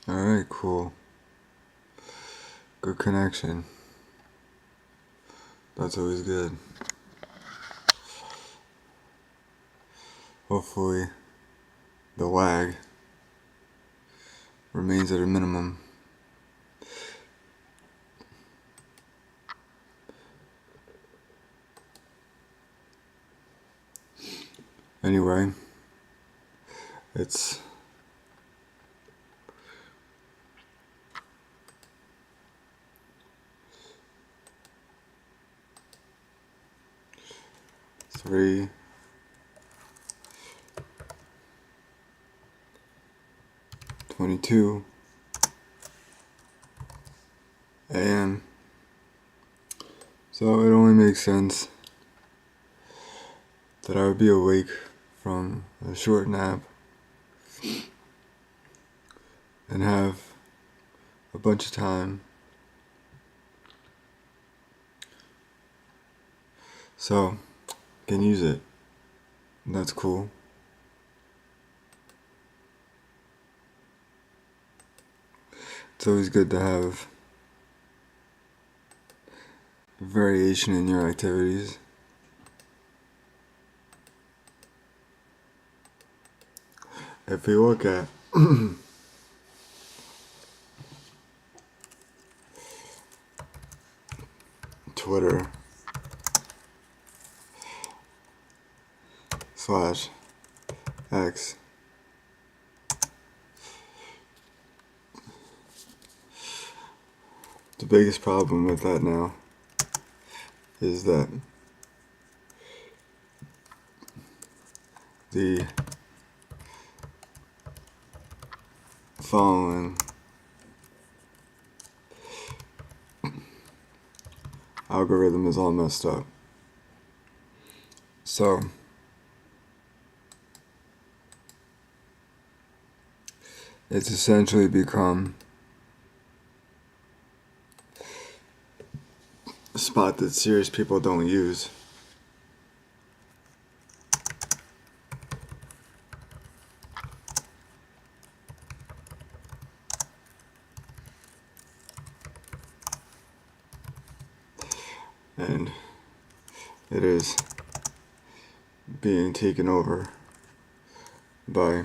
Alright, cool. Good connection. That's always good. Hopefully, the lag remains at a minimum. Anyway, it's three 22 a.m. So it only makes sense that I would be awake from a short nap and have a bunch of time. So, can use it. That's cool. It's always good to have variation in your activities. If we look at Twitter / X, the biggest problem with that now is that the following algorithm is all messed up. So, it's essentially become a spot that serious people don't use. And it is being taken over by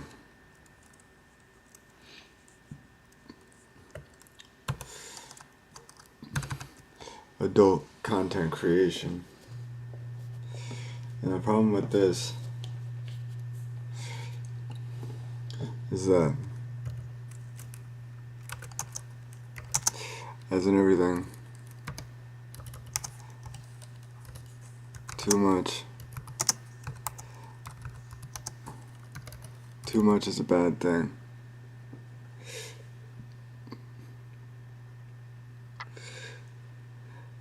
adult content creation. And the problem with this is that, as in everything, too much is a bad thing.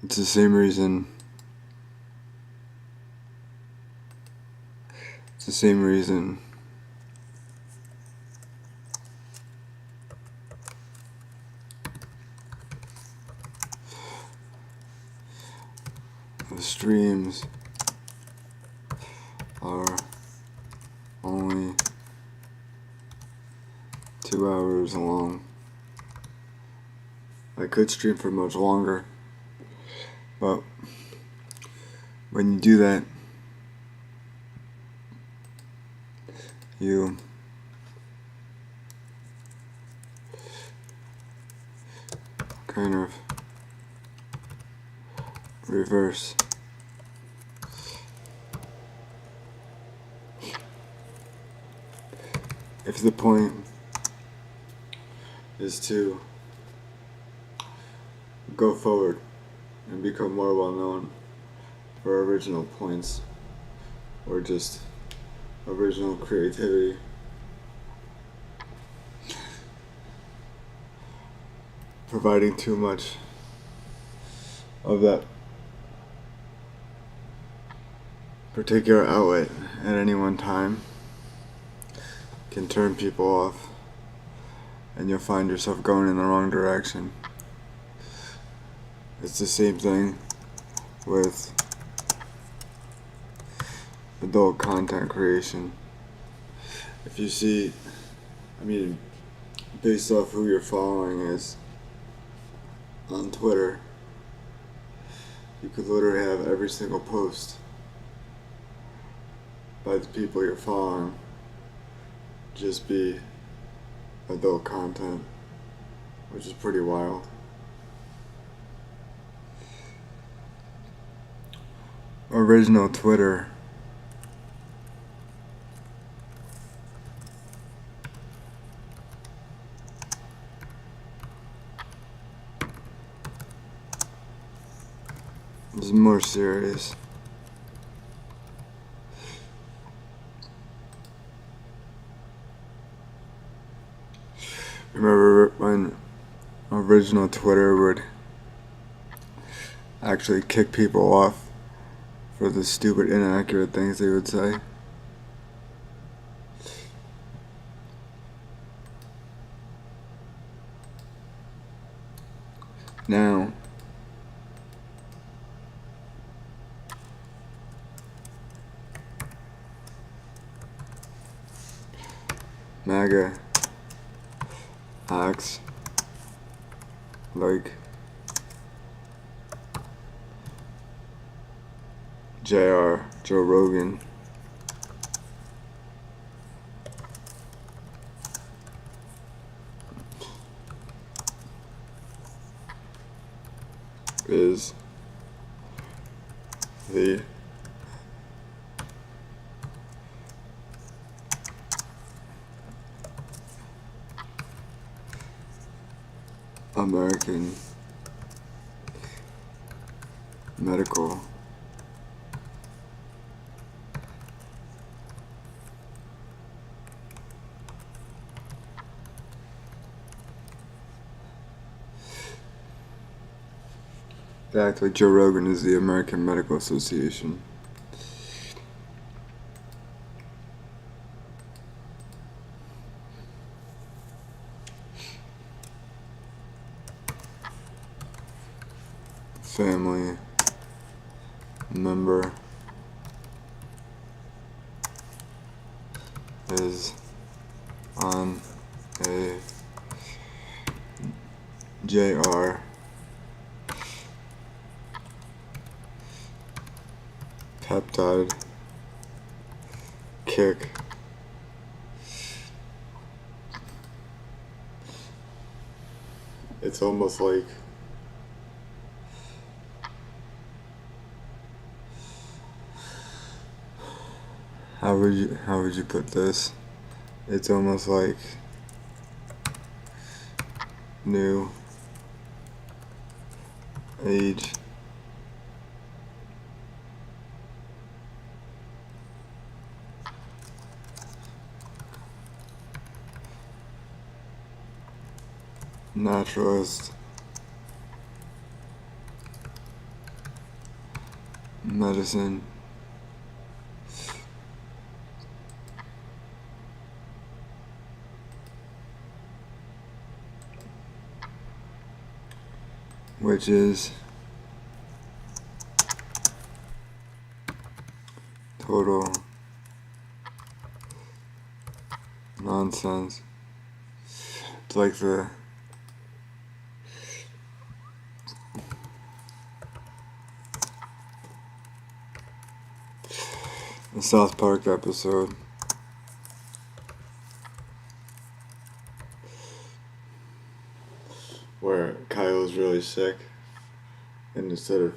It's the same reason the streams are only 2 hours long. I could stream for much longer, but when you do that, you kind of reverse if the point is to go forward and become more well known for original points or just original creativity, providing too much of that particular outlet at any one time can turn people off, and you'll find yourself going in the wrong direction. It's the same thing with adult content creation. If you see, based off who you're following is on Twitter. You could literally have every single post by the people you're following just be adult content, which is pretty wild. Original Twitter is more serious. Remember when original Twitter would actually kick people off for the stupid, inaccurate things they would say? Now, MAGA acts like Joe Rogan. Is the American medical they act like Joe Rogan is the American Medical Association. Family member is on a JR peptide kick. It's almost like how would you put this? It's almost like new age naturalist medicine which is total nonsense. It's like the South Park episode where Kyle's really sick, and instead of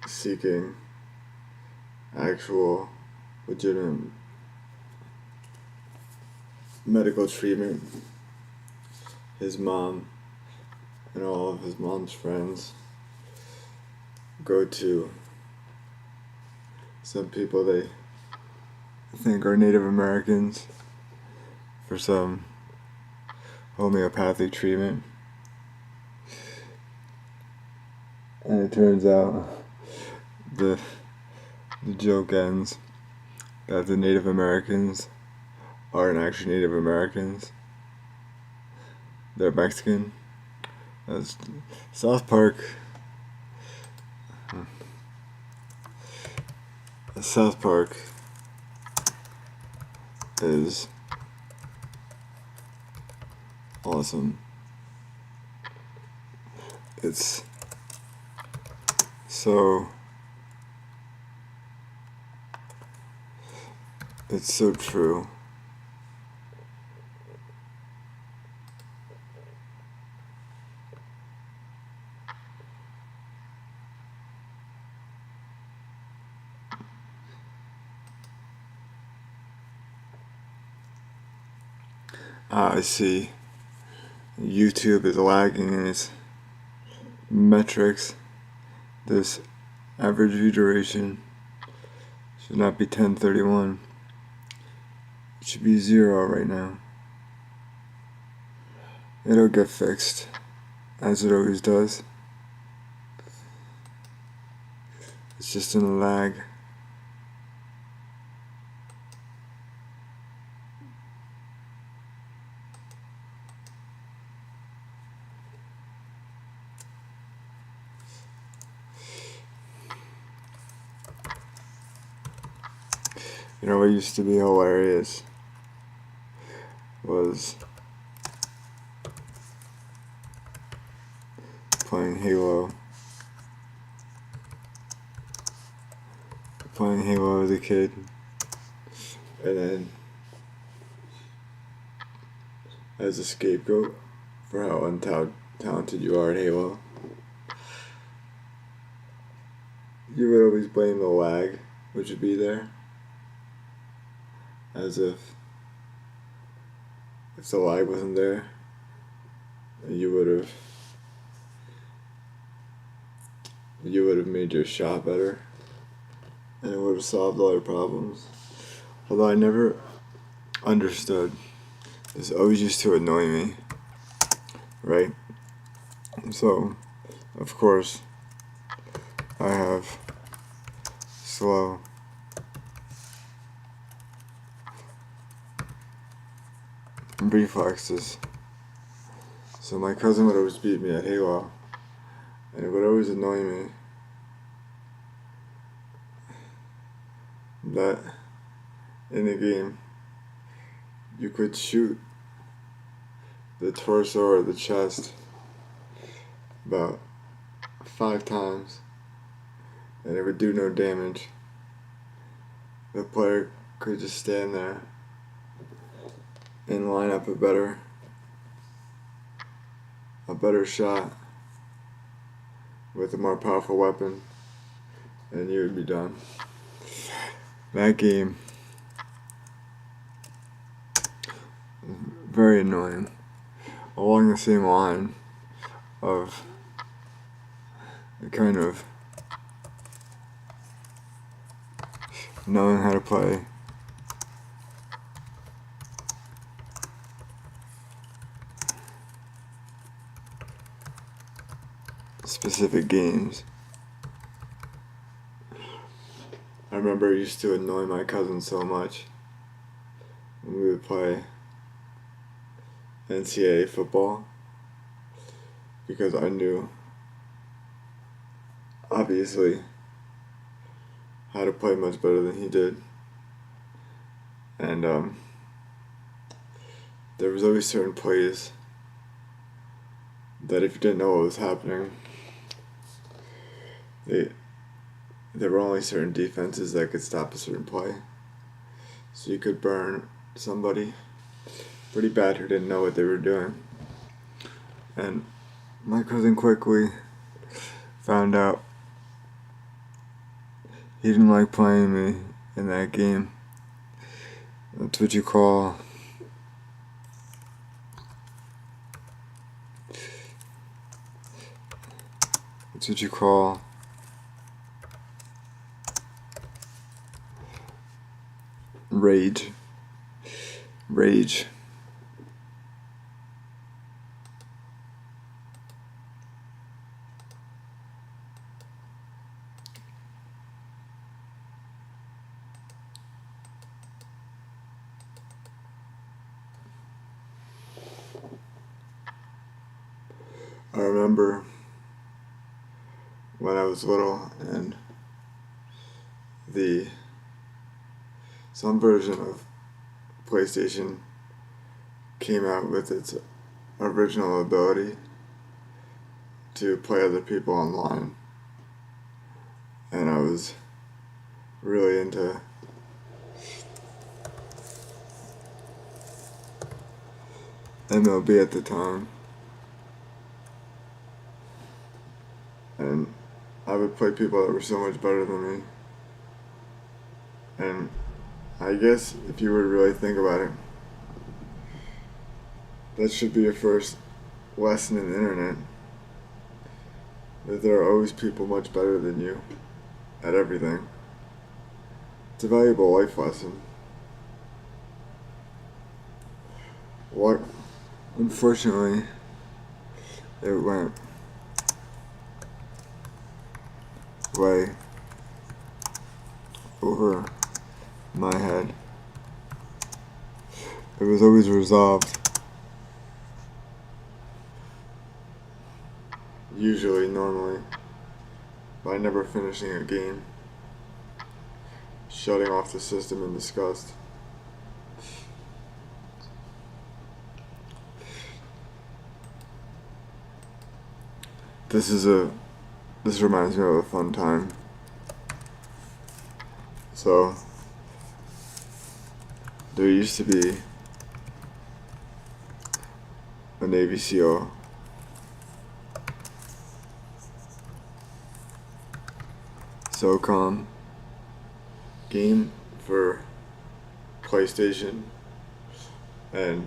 seeking actual legitimate medical treatment, his mom and all of his mom's friends go to some people they think are Native Americans for some homeopathic treatment. And it turns out the joke ends that the Native Americans aren't actually Native Americans. They're Mexican. That's South Park. South Park is awesome. It's so true. I see YouTube is lagging in its metrics. This average view duration should not be 1031. It should be 0 right now. It'll get fixed, as it always does. It's just in a lag. You know what used to be hilarious was playing Halo. Playing Halo as a kid, and then as a scapegoat for how untalented you are at Halo, you would always blame the lag which would be there, as if the lag wasn't there, you would have made your shot better, and it would have solved all your problems. Although I never understood, this always used to annoy me, right? So, of course, I have slow reflexes. So my cousin would always beat me at Halo, and it would always annoy me that in the game you could shoot the torso or the chest about 5 times and it would do no damage. The player could just stand there and line up a better shot with a more powerful weapon, and you would be done. That game, very annoying. Along the same line of kind of knowing how to play specific games. I remember it used to annoy my cousin so much when we would play NCAA football, because I knew, obviously, how to play much better than he did. And there was always certain plays that if you didn't know what was happening, there were only certain defenses that could stop a certain play. So you could burn somebody pretty bad who didn't know what they were doing. And my cousin quickly found out he didn't like playing me in that game. That's what you call rage. I remember when I was little and some version of PlayStation came out with its original ability to play other people online. And I was really into MLB at the time. And I would play people that were so much better than me. And I guess if you would really think about it, that should be your first lesson in the internet. That there are always people much better than you at everything. It's a valuable life lesson. What, unfortunately, it went way over my head. It was always resolved, usually, normally, by never finishing a game, shutting off the system in disgust. This reminds me of a fun time. So, there used to be a Navy SEAL SOCOM game for PlayStation, and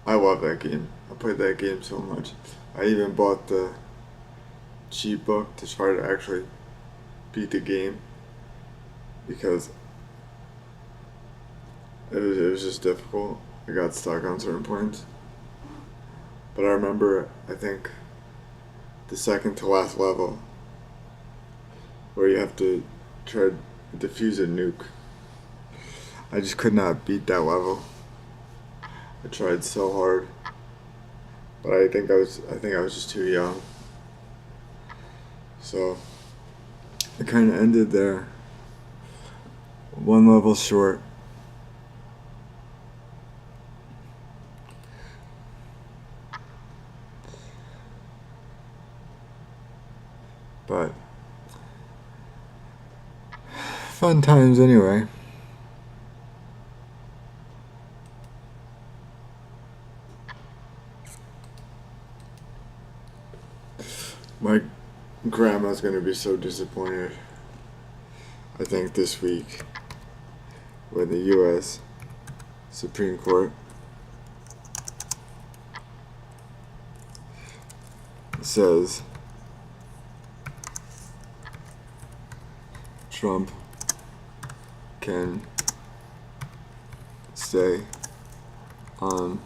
I love that game. I played that game so much. I even bought the cheat book to try to actually beat the game because it was just difficult. I got stuck on certain points. But I remember, I think, the second to last level where you have to try to defuse a nuke. I just could not beat that level. I tried so hard, but I think I was just too young. So it kind of ended there, one level short. But fun times anyway. My grandma's gonna be so disappointed, I think, this week when the U.S. Supreme Court says Trump can stay on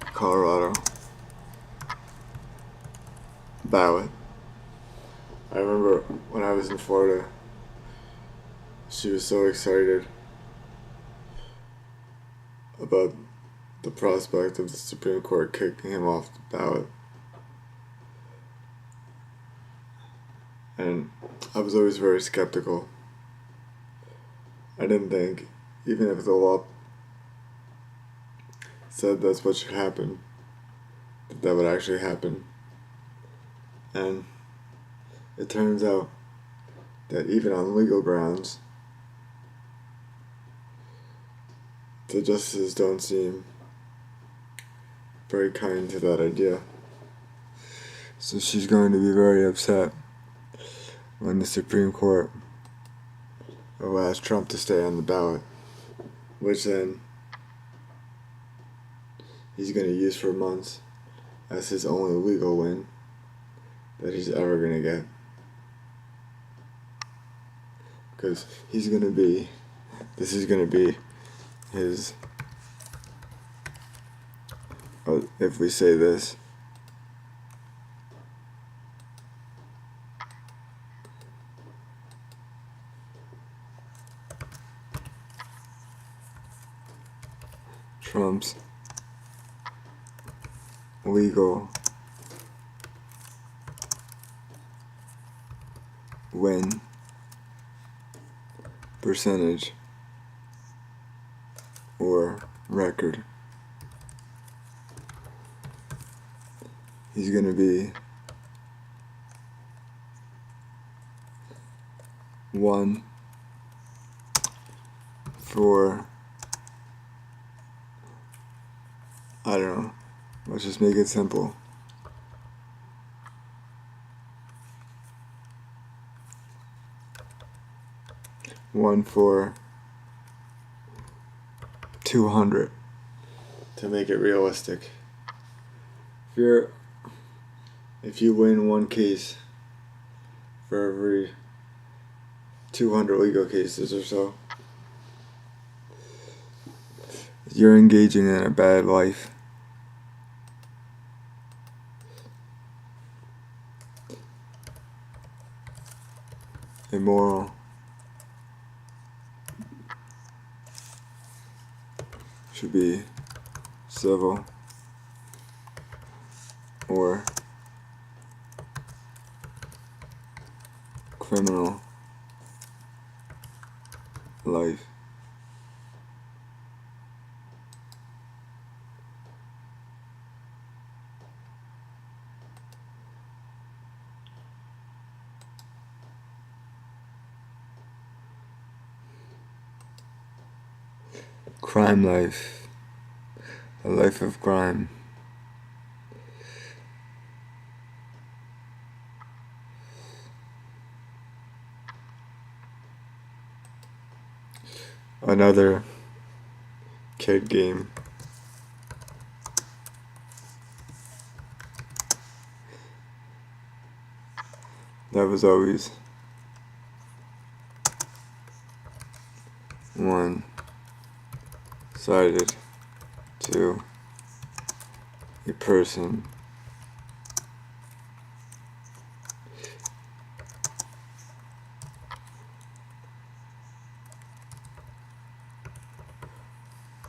Colorado ballot. I remember when I was in Florida, she was so excited about the prospect of the Supreme Court kicking him off the ballot. And I was always very skeptical. I didn't think, even if the law said that's what should happen, that would actually happen. And it turns out that even on legal grounds, the justices don't seem very kind to that idea. So she's going to be very upset when the Supreme Court allows Trump to stay on the ballot, which then he's going to use for months as his only legal win that he's ever going to get. Because this is going to be his, if we say this, Trump's legal win percentage or record. he's gonna be 1 for, I don't know, let's just make it simple. 1 for 200 to make it realistic. If you win one case for every 200 legal cases or so, you're engaging in a bad life. Immoral. Should be civil or criminal life. Crime life. A life of crime. Another kid game. That was always one-sided to a person.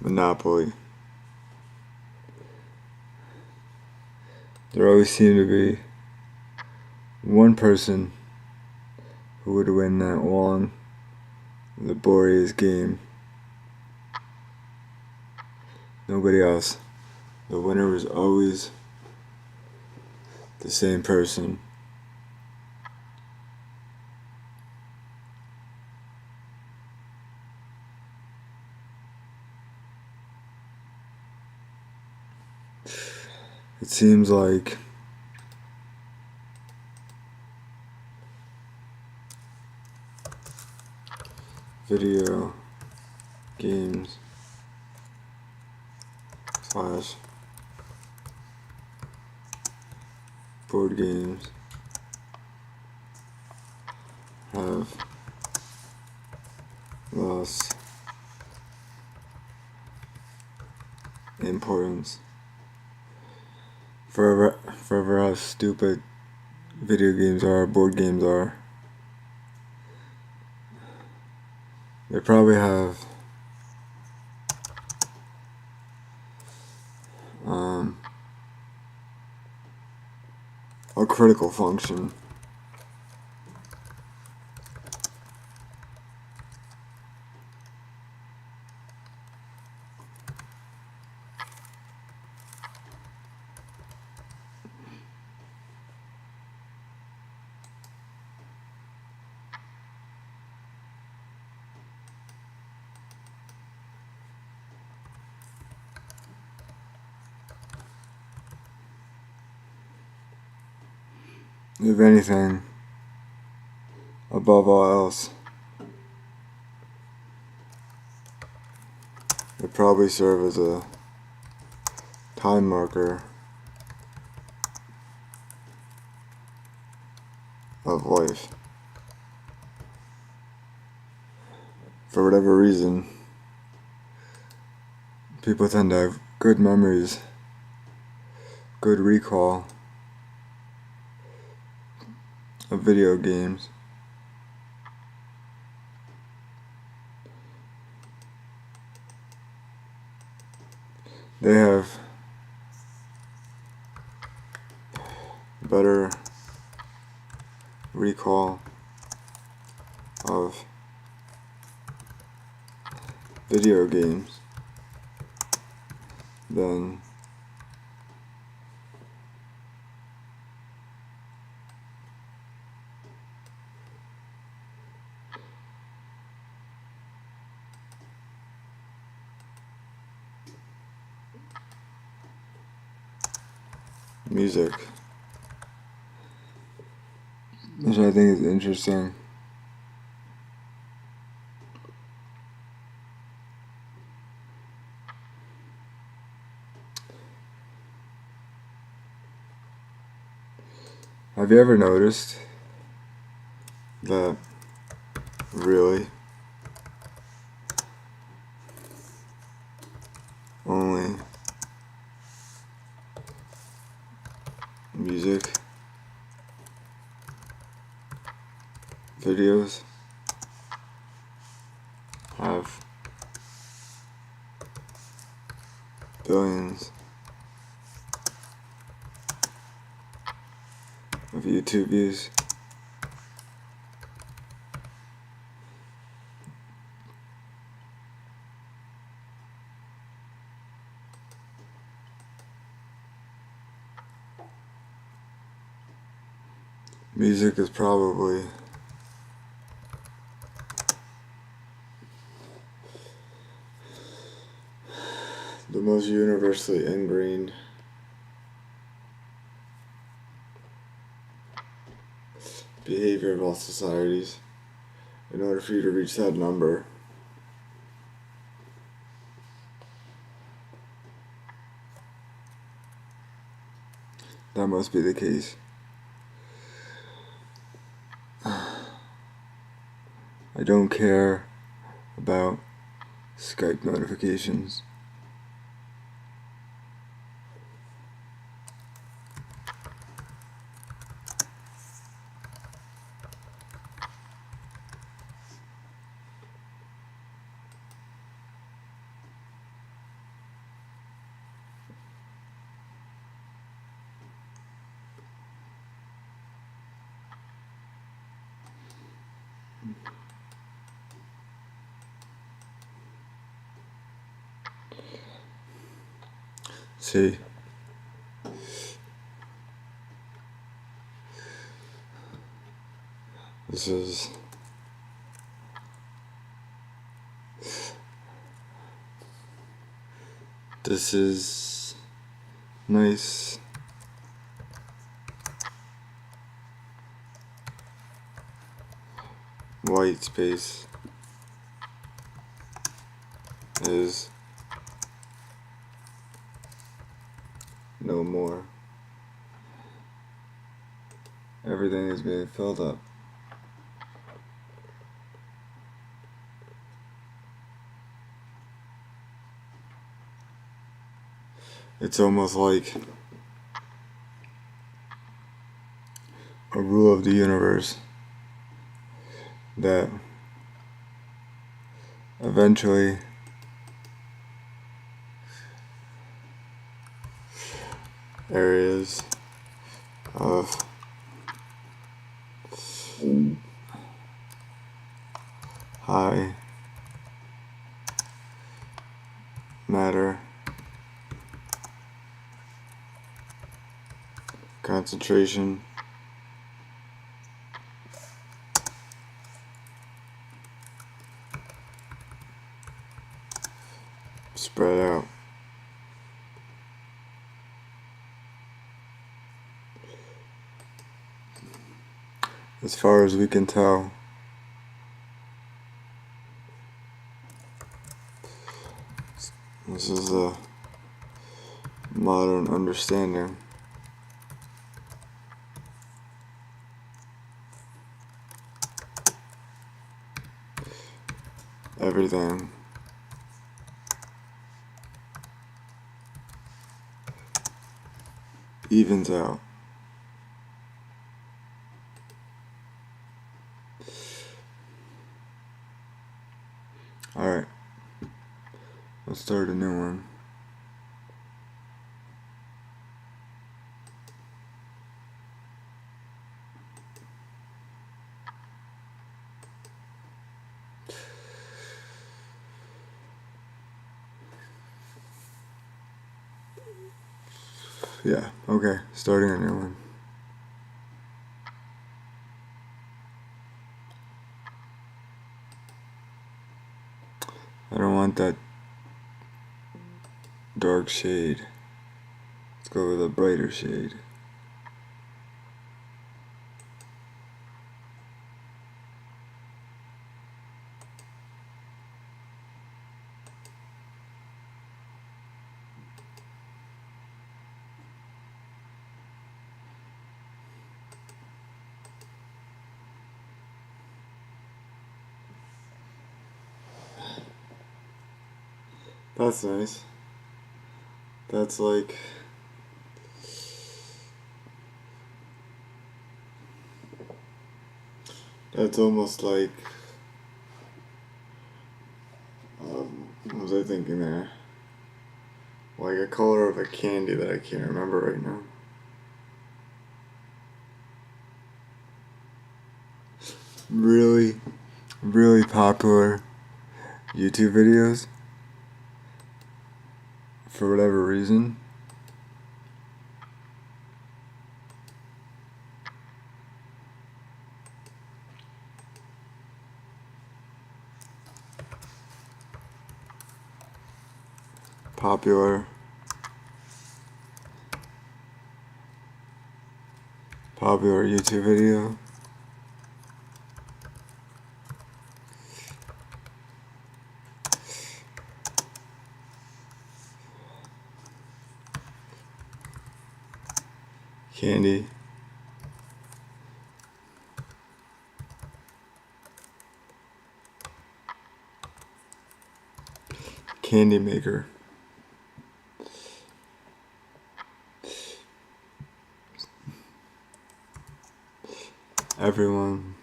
Monopoly. There always seemed to be one person who would win that long, laborious game. Nobody else. The winner was always the same person. It seems like video games / board games have lost importance. Forever how stupid video games are, board games are. They probably have a critical function. If anything, above all else, they probably serve as a time marker of life. For whatever reason, people tend to have good memories, good recall of video games. They have better recall of video games than music, which I think is interesting. Have you ever noticed that really only music videos have billions of YouTube views? Music is probably the most universally ingrained behavior of all societies. In order for you to reach that number, that must be the case. I don't care about Skype notifications. See, this is nice. White space is no more. Everything is being filled up. It's almost like a rule of the universe that eventually areas of high matter concentration spread out. As far as we can tell, this is a modern understanding. Everything evens out. Alright, let's start a new one. Yeah, okay, starting a new one. I don't want that dark shade. Let's go with a brighter shade. That's nice. That's like... That's almost like... what was I thinking there? Like a color of a candy that I can't remember right now. Really, really popular YouTube videos. For whatever reason. Popular YouTube video. Candy. Candy maker. Everyone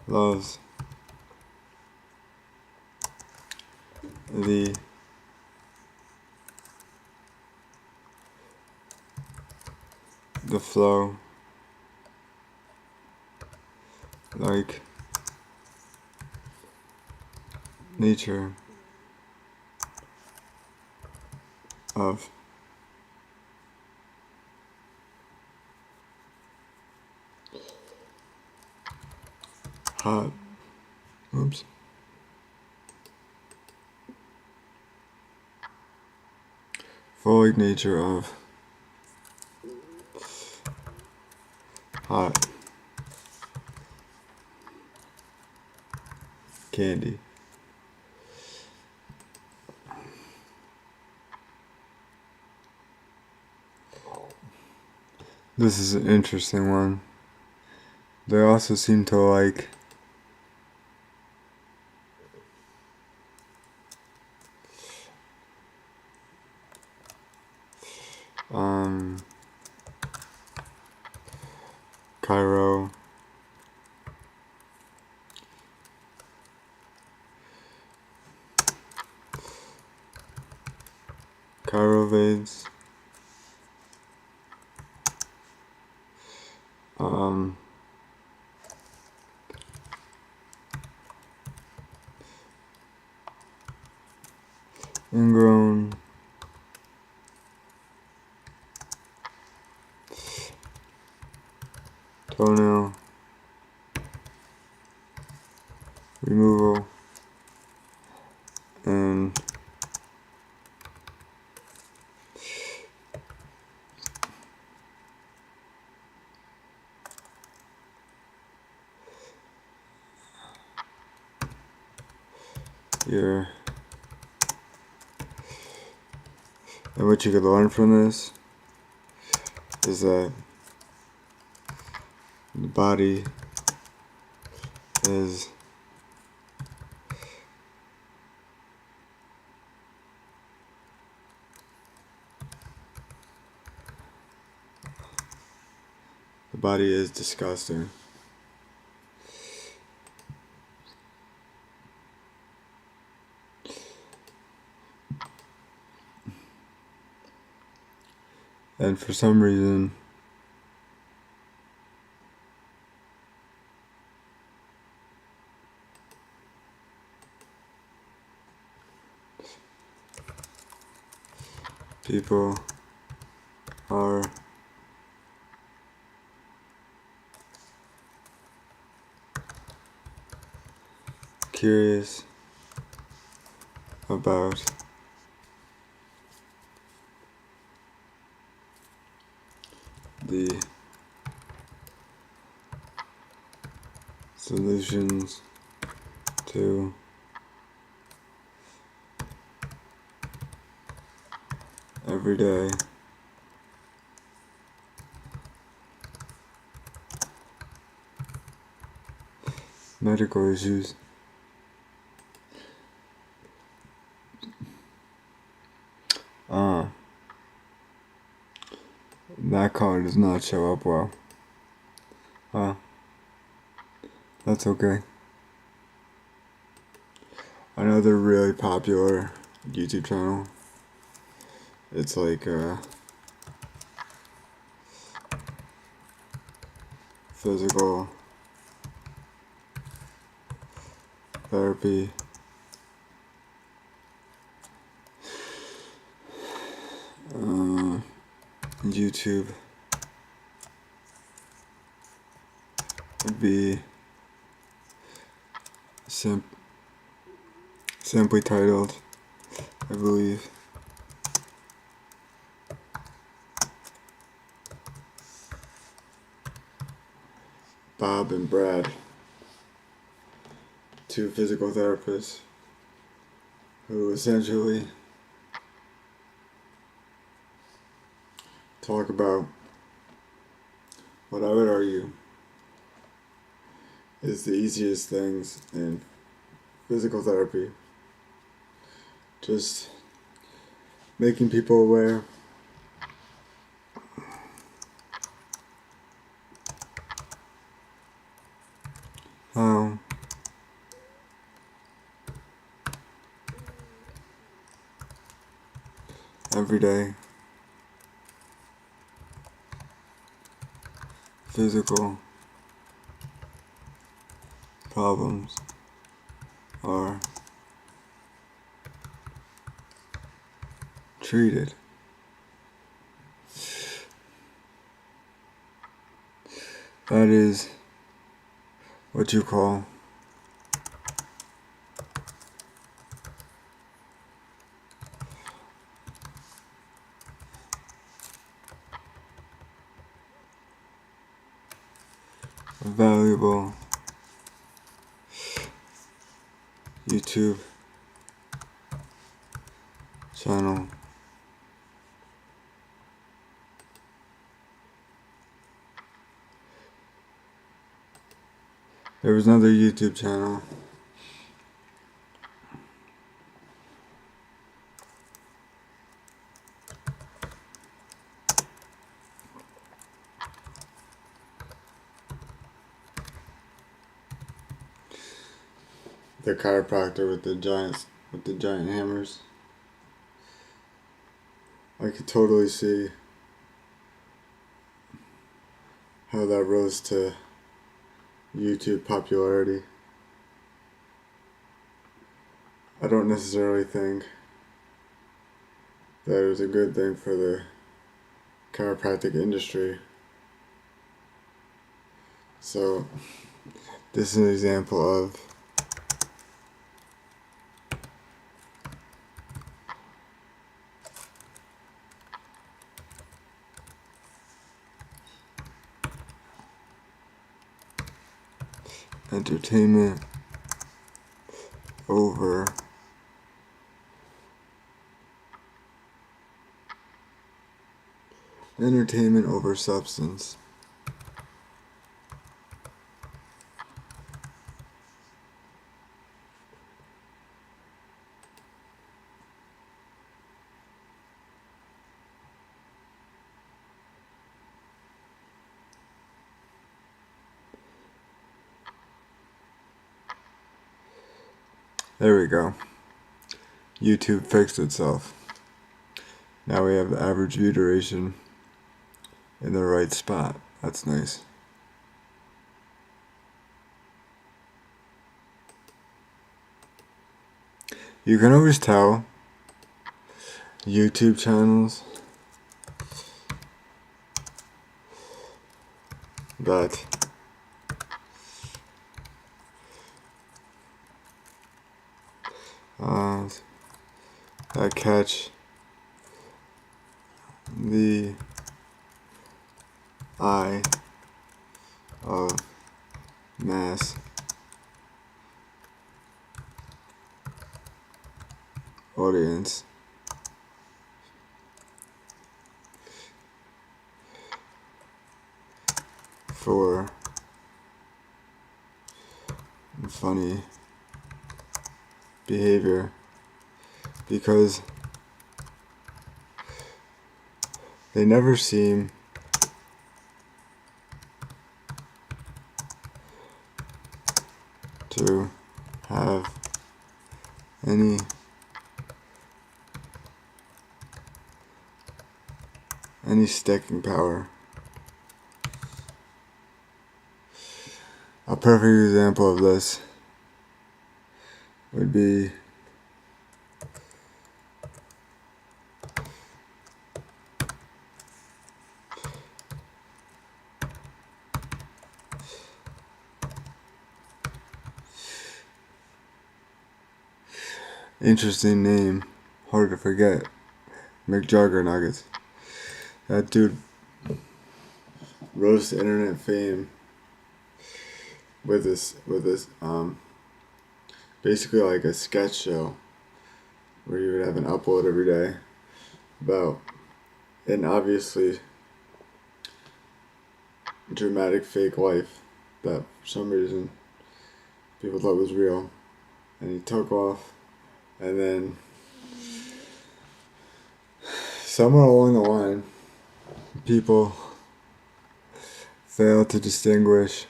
loves the flow, like nature of hot, oops, folic nature of hot candy. This is an interesting one. They also seem to like Cairo, Vades, ingrown, toenail removal, and and what you could learn from this is that the body is disgusting. And for some reason, people are curious about the solutions to everyday medical issues. That card does not show up well. That's okay. Another really popular YouTube channel. It's like physical therapy. YouTube would be simply titled, I believe, Bob and Brad, two physical therapists who essentially talk about what I would argue is the easiest things in physical therapy. Just making people aware how everyday physical problems are treated. That is what you call a valuable YouTube channel. There was another YouTube channel the chiropractor with the giant hammers. I could totally see how that rose to YouTube popularity. I don't necessarily think that it was a good thing for the chiropractic industry. So this is an example of entertainment over substance. There we go. YouTube fixed itself. Now we have the average view duration in the right spot. That's nice. You can always tell YouTube channels that that catch the eye of mass audience for funny behavior, because they never seem to have any sticking power. A perfect example of this would be interesting name, hard to forget, McJuggernuggets. That dude rose to internet fame with this basically like a sketch show where he would have an upload every day about an obviously dramatic fake life that for some reason people thought was real, and he took off, and then somewhere along the line people failed to distinguish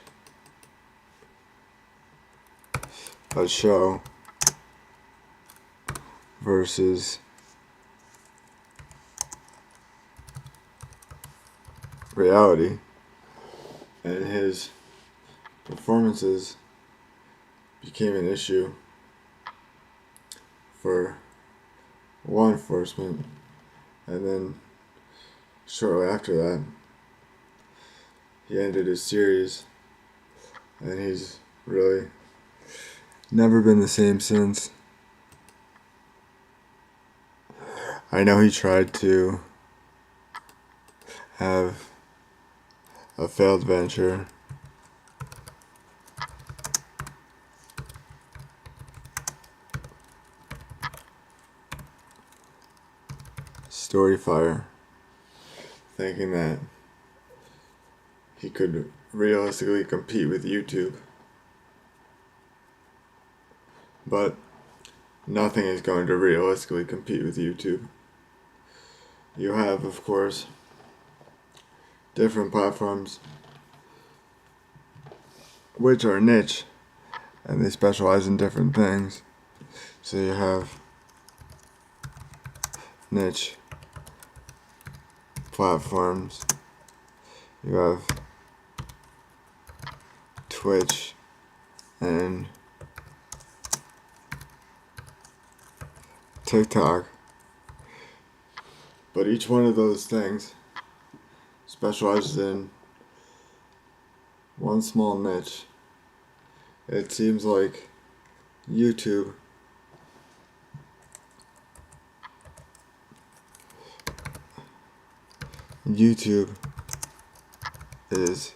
a show versus reality, and his performances became an issue for law enforcement. And then shortly after that, he ended his series, and he's really never been the same since. I know he tried to have a failed venture Storyfire, thinking that he could realistically compete with YouTube. But nothing is going to realistically compete with YouTube. You have, of course, different platforms which are niche, and they specialize in different things. So you have niche platforms, you have Twitch and TikTok, but each one of those things specializes in one small niche. It seems like YouTube is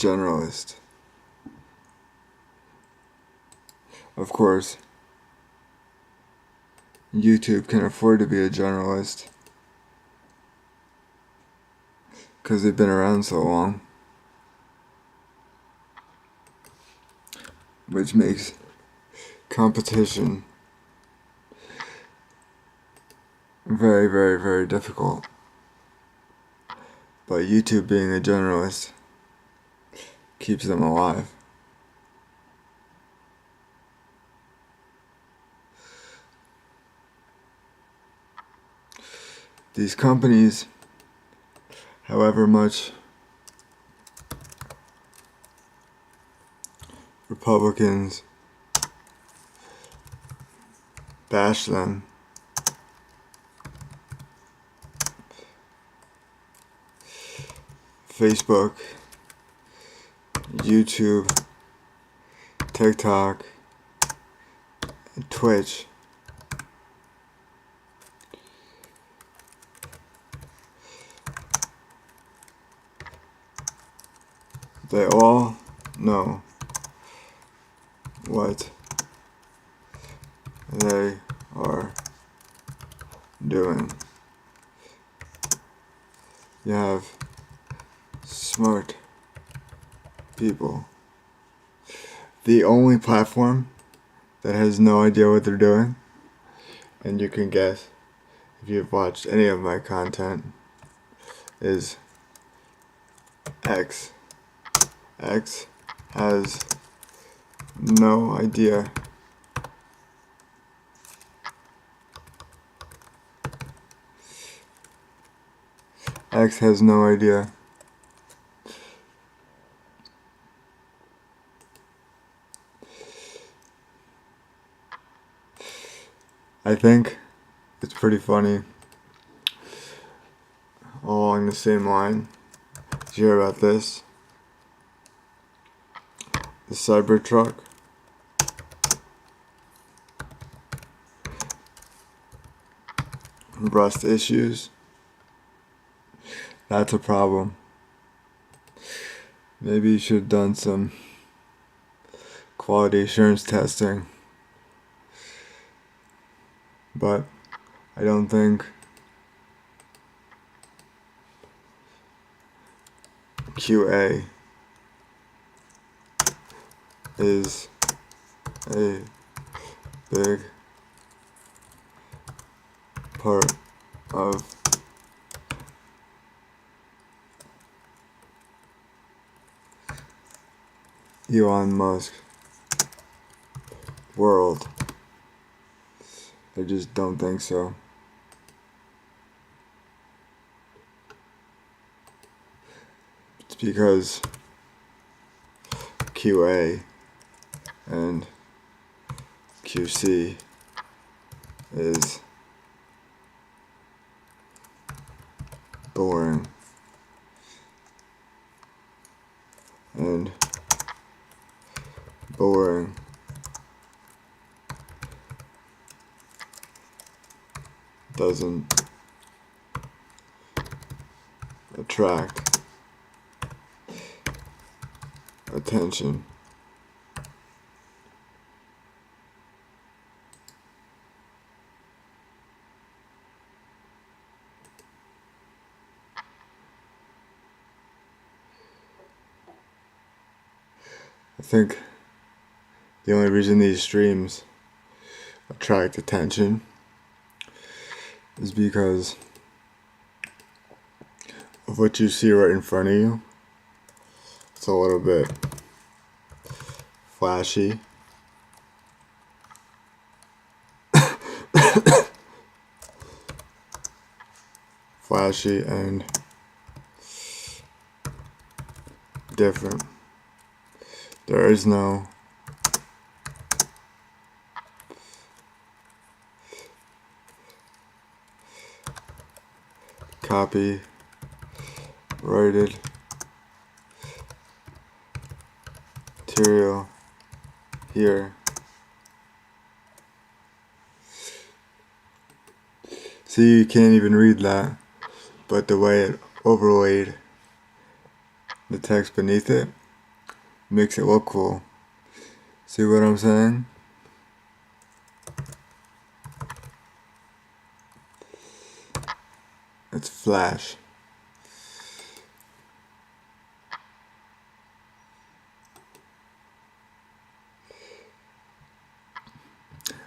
generalist. Of course, YouTube can afford to be a generalist because they've been around so long, which makes competition very, very, very difficult. But YouTube being a generalist keeps them alive. These companies, however much Republicans bash them, Facebook, YouTube, TikTok, and Twitch. They all know what they are doing. You have smart people. The only platform that has no idea what they're doing, and you can guess if you've watched any of my content, is X. X has no idea X has no idea. I think it's pretty funny. Along the same line, did you hear about this? The Cybertruck. Rust issues. That's a problem. Maybe you should have done some quality assurance testing. But I don't think QA is a big part of Elon Musk's world. I just don't think so. It's because QA and QC is boring, and boring doesn't attract attention. I think the only reason these streams attract attention is because of what you see right in front of you. It's a little bit flashy. Flashy and different. There is no copyrighted material here. See, you can't even read that, but the way it overlaid the text beneath it makes it look cool. See what I'm saying? It's flash.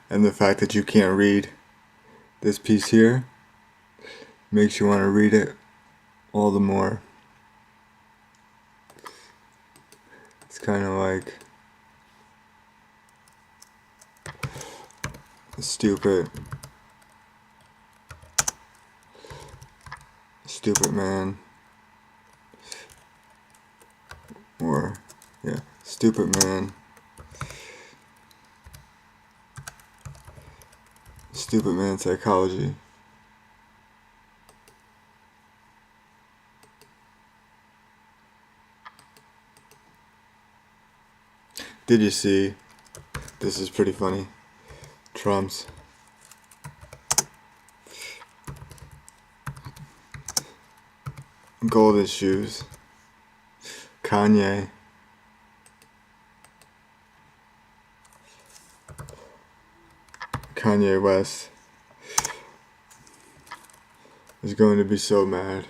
And the fact that you can't read this piece here makes you want to read it all the more. It's kind of like a stupid man, or yeah, stupid man, psychology. Did you see? This is pretty funny. Trump's golden shoes. Kanye West is going to be so mad.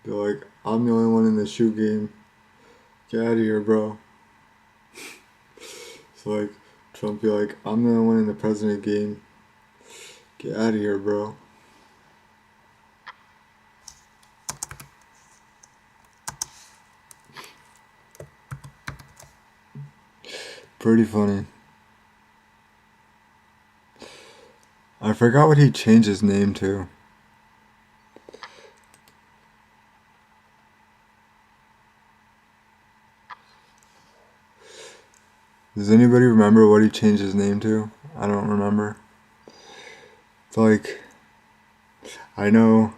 Be like, I'm the only one in the shoe game. Get out of here, bro. It's like, Trump be like, I'm the only one in the president game. Get out of here, bro. Pretty funny. I forgot what he changed his name to. Does anybody remember what he changed his name to? I don't remember. It's like, I know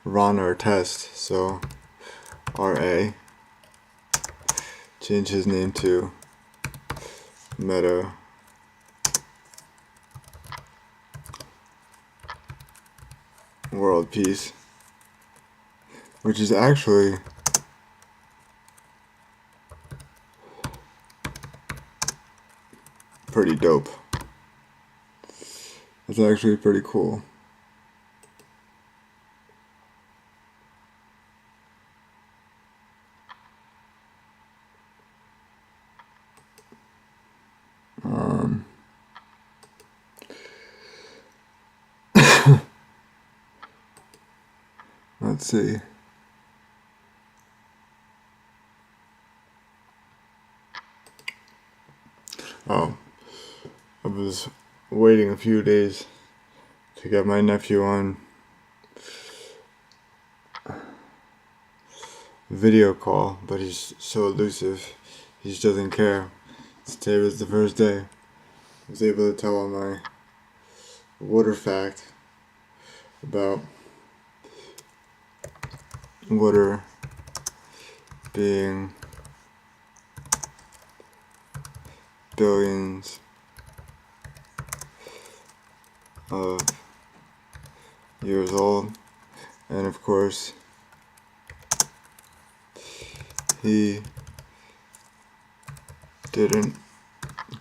Ron Artest, so R.A. changed his name to Meta World Peace, which is actually pretty dope. It's actually pretty cool. Let's see. Oh, I was waiting a few days to get my nephew on video call, but he's so elusive. He just doesn't care. Today was the first day. I was able to tell him my water fact about water being billions of years old, and of course he didn't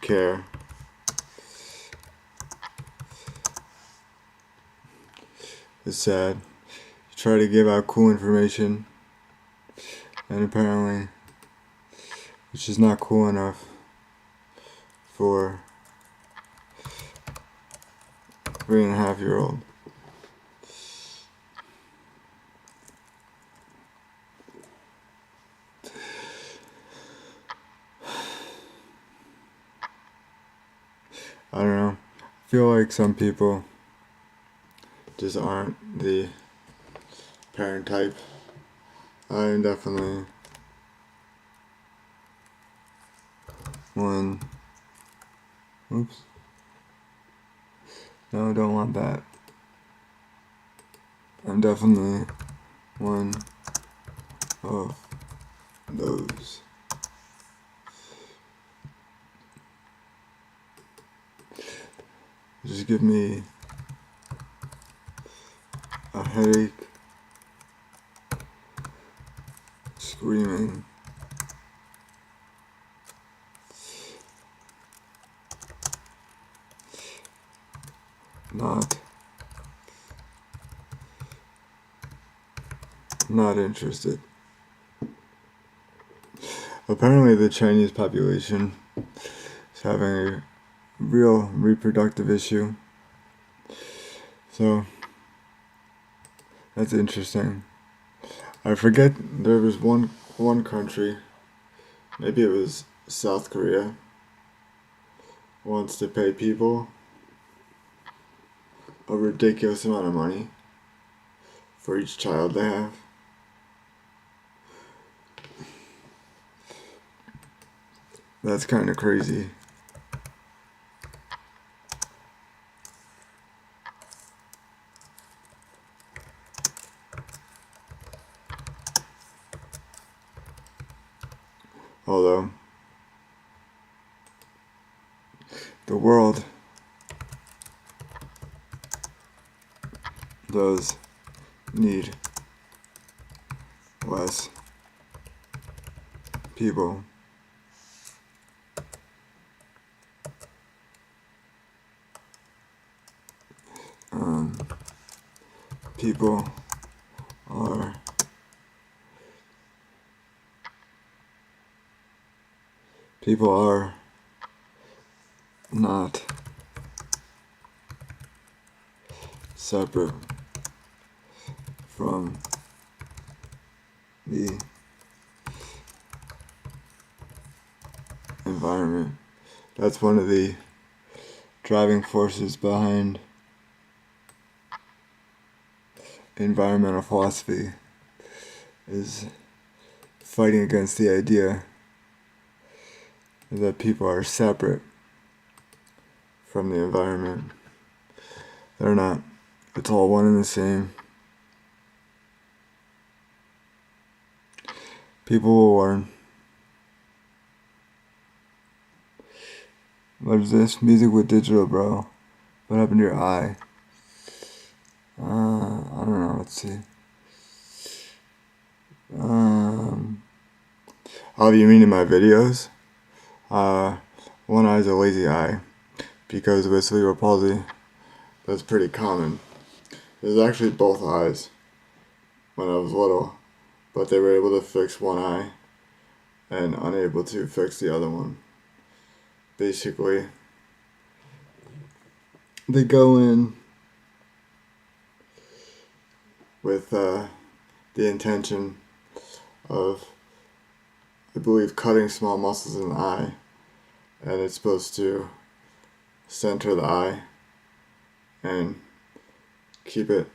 care. It's sad. You try to give out cool information, and apparently it's just not cool enough for 3.5-year-old. I don't know. I feel like some people just aren't the parent type. I am definitely one. Oops. No, I don't want that. I'm definitely one of those. Just give me a headache, screaming, not interested. Apparently the Chinese population is having a real reproductive issue. So that's interesting. I forget, there was one country, maybe it was South Korea, wants to pay people a ridiculous amount of money for each child they have. That's kind of crazy. Although the world does need less people. People are not separate from the environment. That's one of the driving forces behind environmental philosophy, is fighting against the idea that people are separate from the environment. They're not. It's all one and the same. People will learn. What is this? Music with digital, bro. What happened to your eye? I don't know. Let's see. Have you mean in my videos? One eye is a lazy eye, because with cerebral palsy, that's pretty common. There's actually both eyes when I was little, but they were able to fix one eye and unable to fix the other one. Basically, they go in with the intention of, I believe, cutting small muscles in the eye, and it's supposed to center the eye and keep it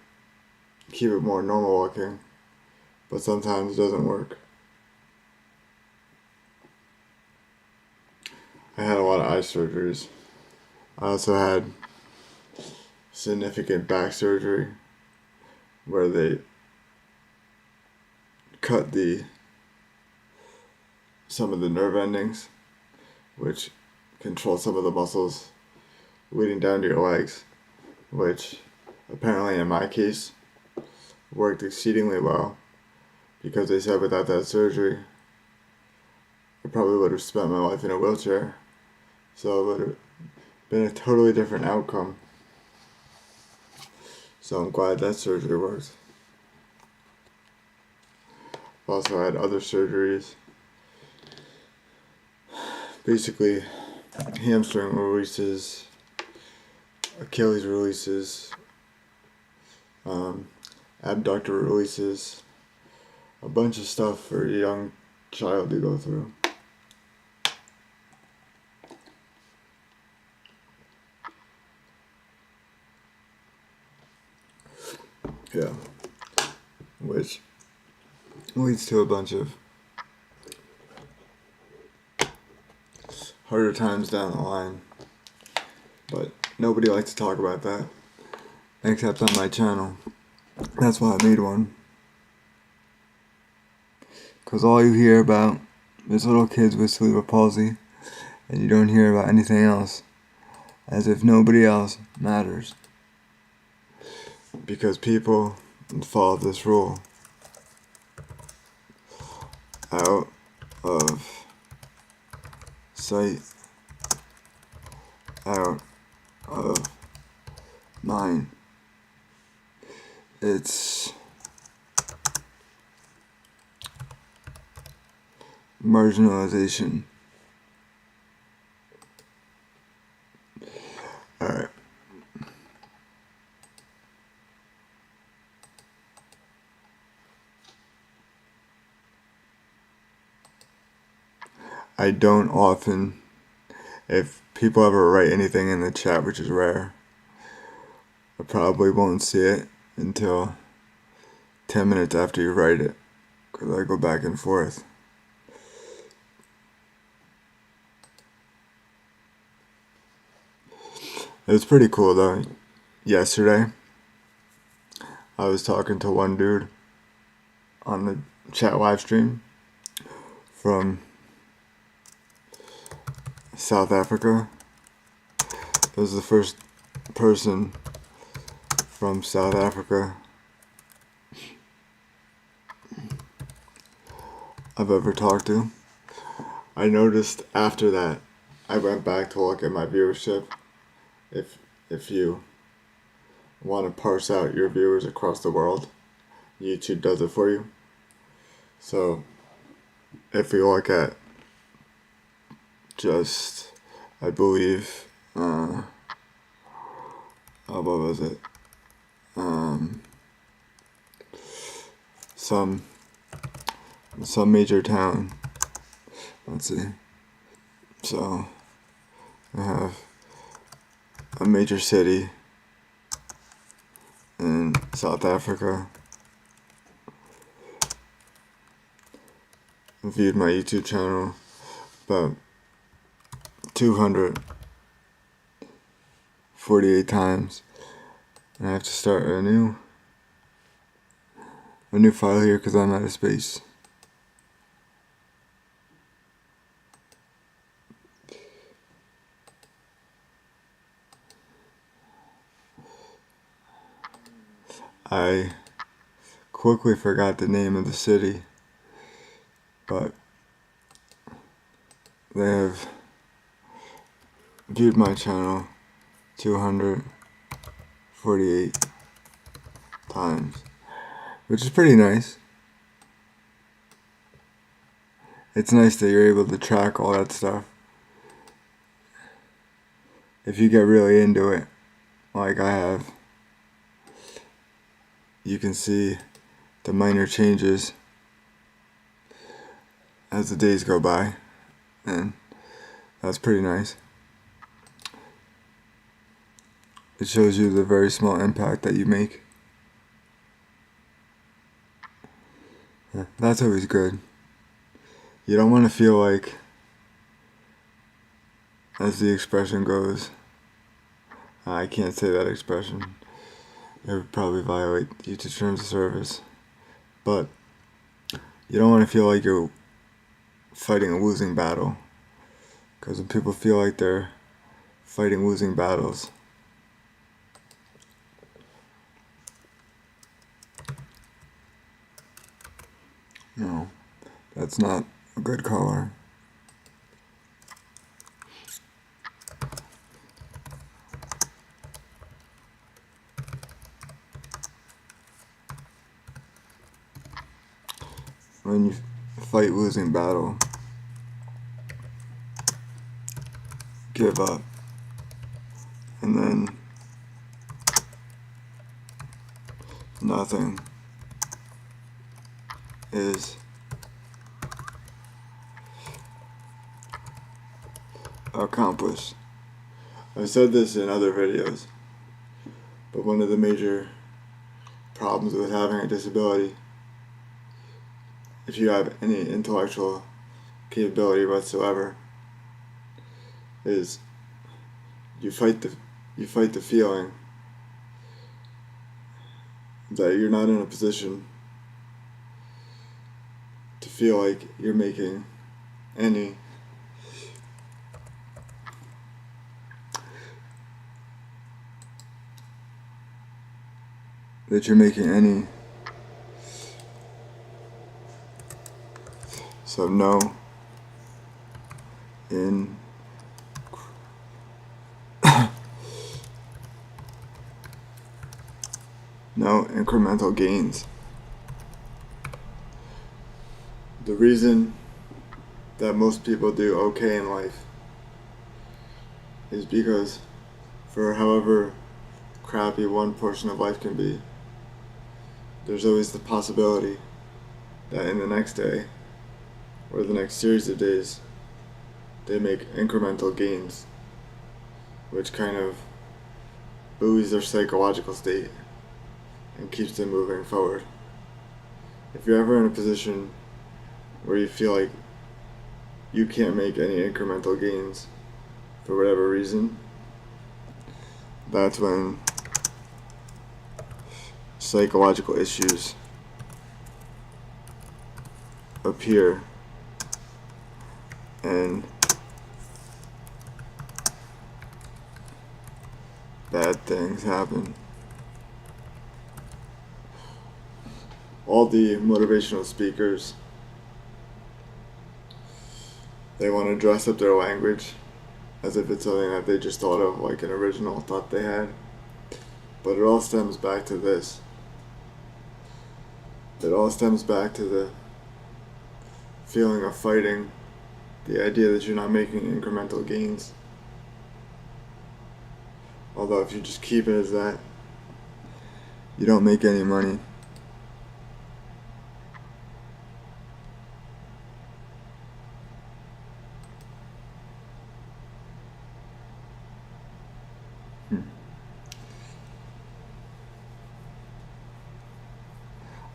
more normal looking, but sometimes it doesn't work. I had a lot of eye surgeries. I also had significant back surgery where they cut some of the nerve endings, which control some of the muscles leading down to your legs, which apparently in my case worked exceedingly well, because they said without that surgery I probably would have spent my life in a wheelchair, so it would have been a totally different outcome. So I'm glad that surgery worked. Also had other surgeries, basically hamstring releases, Achilles releases, abductor releases, a bunch of stuff for a young child to go through. Yeah, which leads to a bunch of harder times down the line, but nobody likes to talk about that, except on my channel. That's why I made one, because all you hear about is little kids with cerebral palsy, and you don't hear about anything else, as if nobody else matters. Because people follow this rule: out of sight, out of mind. It's marginalization. Alright. I don't often, if people ever write anything in the chat, which is rare, I probably won't see it until 10 minutes after you write it, because I go back and forth. It was pretty cool though. Yesterday, I was talking to one dude on the chat live stream from South Africa. It was the first person from South Africa I've ever talked to. I noticed after that, I went back to look at my viewership. If you want to parse out your viewers across the world, YouTube does it for you. So if we look at just, I believe, what was it? Some major town. Let's see. So I have a major city in South Africa. I viewed my YouTube channel about 248 times, and I have to start a new file here because I'm out of space. I quickly forgot the name of the city, but they have viewed my channel 248 times, which is pretty nice. It's nice that you're able to track all that stuff. If you get really into it, like I have, you can see the minor changes as the days go by, and that's pretty nice. It shows you the very small impact that you make. That's always good. You don't want to feel like, as the expression goes, I can't say that expression. It would probably violate YouTube terms of service. But you don't want to feel like you're fighting a losing battle. Because when people feel like they're fighting losing battles, no, that's not a good color. When you fight losing battle, give up, and then nothing is accomplished. I've said this in other videos, but one of the major problems with having a disability, if you have any intellectual capability whatsoever, is you fight the feeling that you're not in a position to feel like you're making any so no incremental gains. The reason that most people do okay in life is because for however crappy one portion of life can be, there's always the possibility that in the next day or the next series of days they make incremental gains, which kind of buoys their psychological state and keeps them moving forward. If you're ever in a position where you feel like you can't make any incremental gains for whatever reason, that's when psychological issues appear, and bad things happen. All the motivational speakers, they want to dress up their language as if it's something that they just thought of, like an original thought they had. But it all stems back to this. It all stems back to the feeling of fighting, the idea that you're not making incremental gains. Although if you just keep it as that, you don't make any money.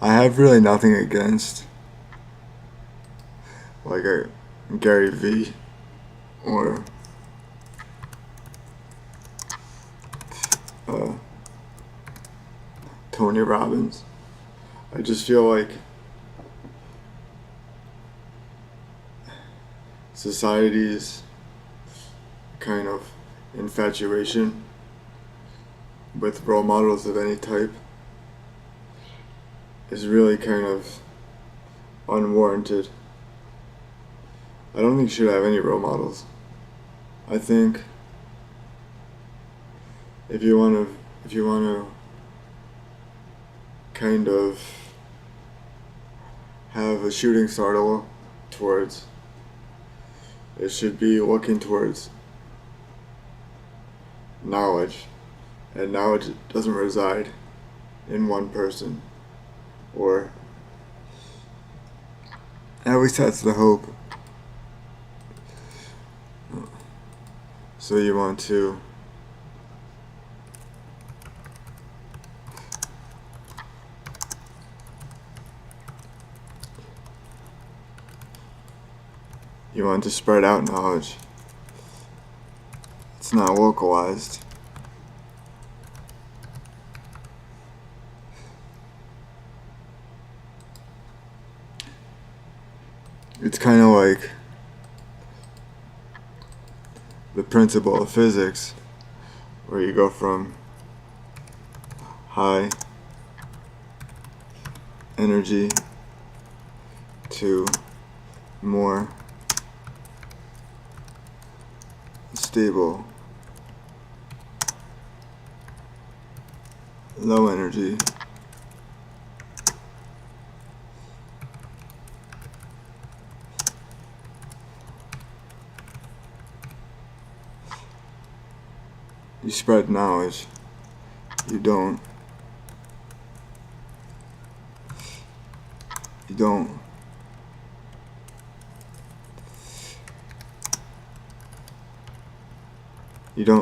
I have really nothing against like a Gary Vee or Tony Robbins. I just feel like society's kind of infatuation with role models of any type is really kind of unwarranted. I don't think you should have any role models. I think if you want to kind of have a shooting star to look towards, it should be looking towards knowledge. And knowledge doesn't reside in one person, or at least that's the hope. So you want to spread out knowledge. It's not localized. It's kind of like the principle of physics, where you go from high energy to more stable low energy. You spread knowledge. You don't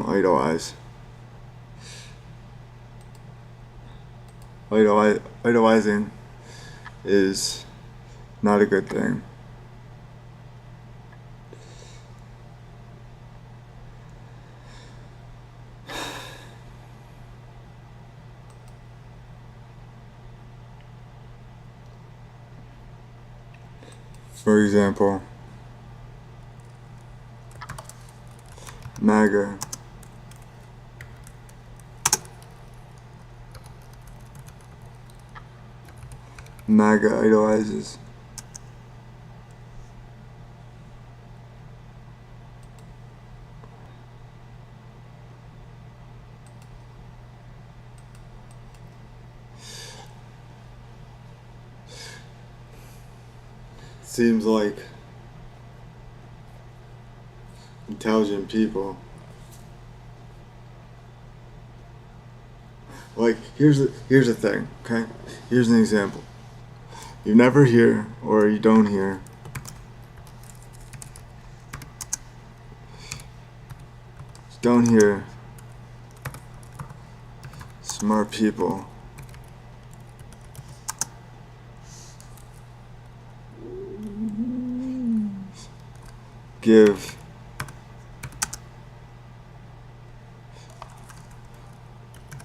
idolize. Idolizing is not a good thing. For example, MAGA. MAGA idolizes. Seems like intelligent people. Like, here's the thing, okay? Here's an example. You never hear, or you don't hear, smart people give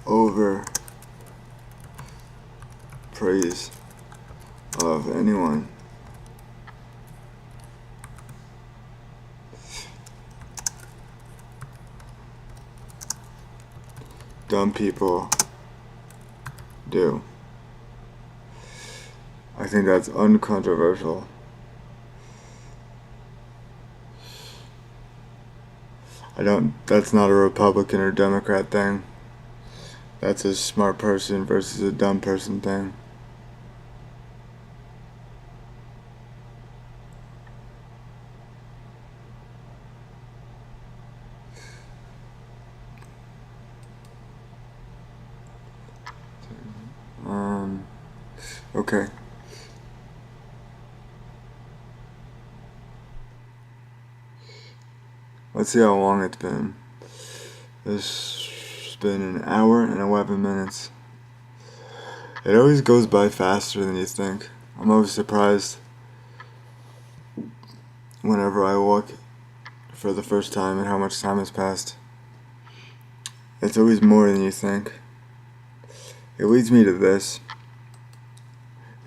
over praise of anyone. dumb people do. I think that's uncontroversial. That's not a Republican or Democrat thing. That's a smart person versus a dumb person thing. Okay. Let's see how long it's been. It's been an hour and 11 minutes. It always goes by faster than you think. I'm always surprised whenever I look for the first time at how much time has passed. It's always more than you think. It leads me to this.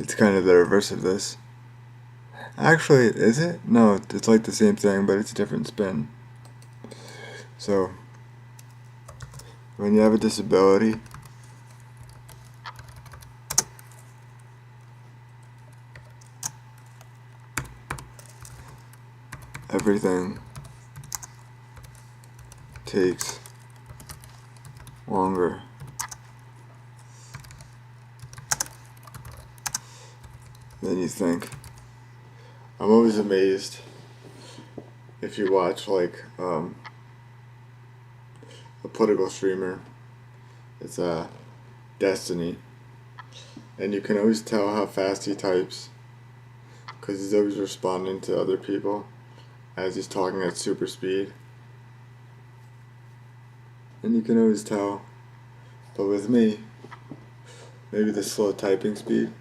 It's kind of the reverse of this. Actually, is it? No, it's like the same thing, but it's a different spin. So, when you have a disability, everything takes longer. Than you think. I'm always amazed if you watch like a political streamer. It's Destiny, and you can always tell how fast he types because he's always responding to other people as he's talking at super speed, and you can always tell. But with me, maybe the slow typing speed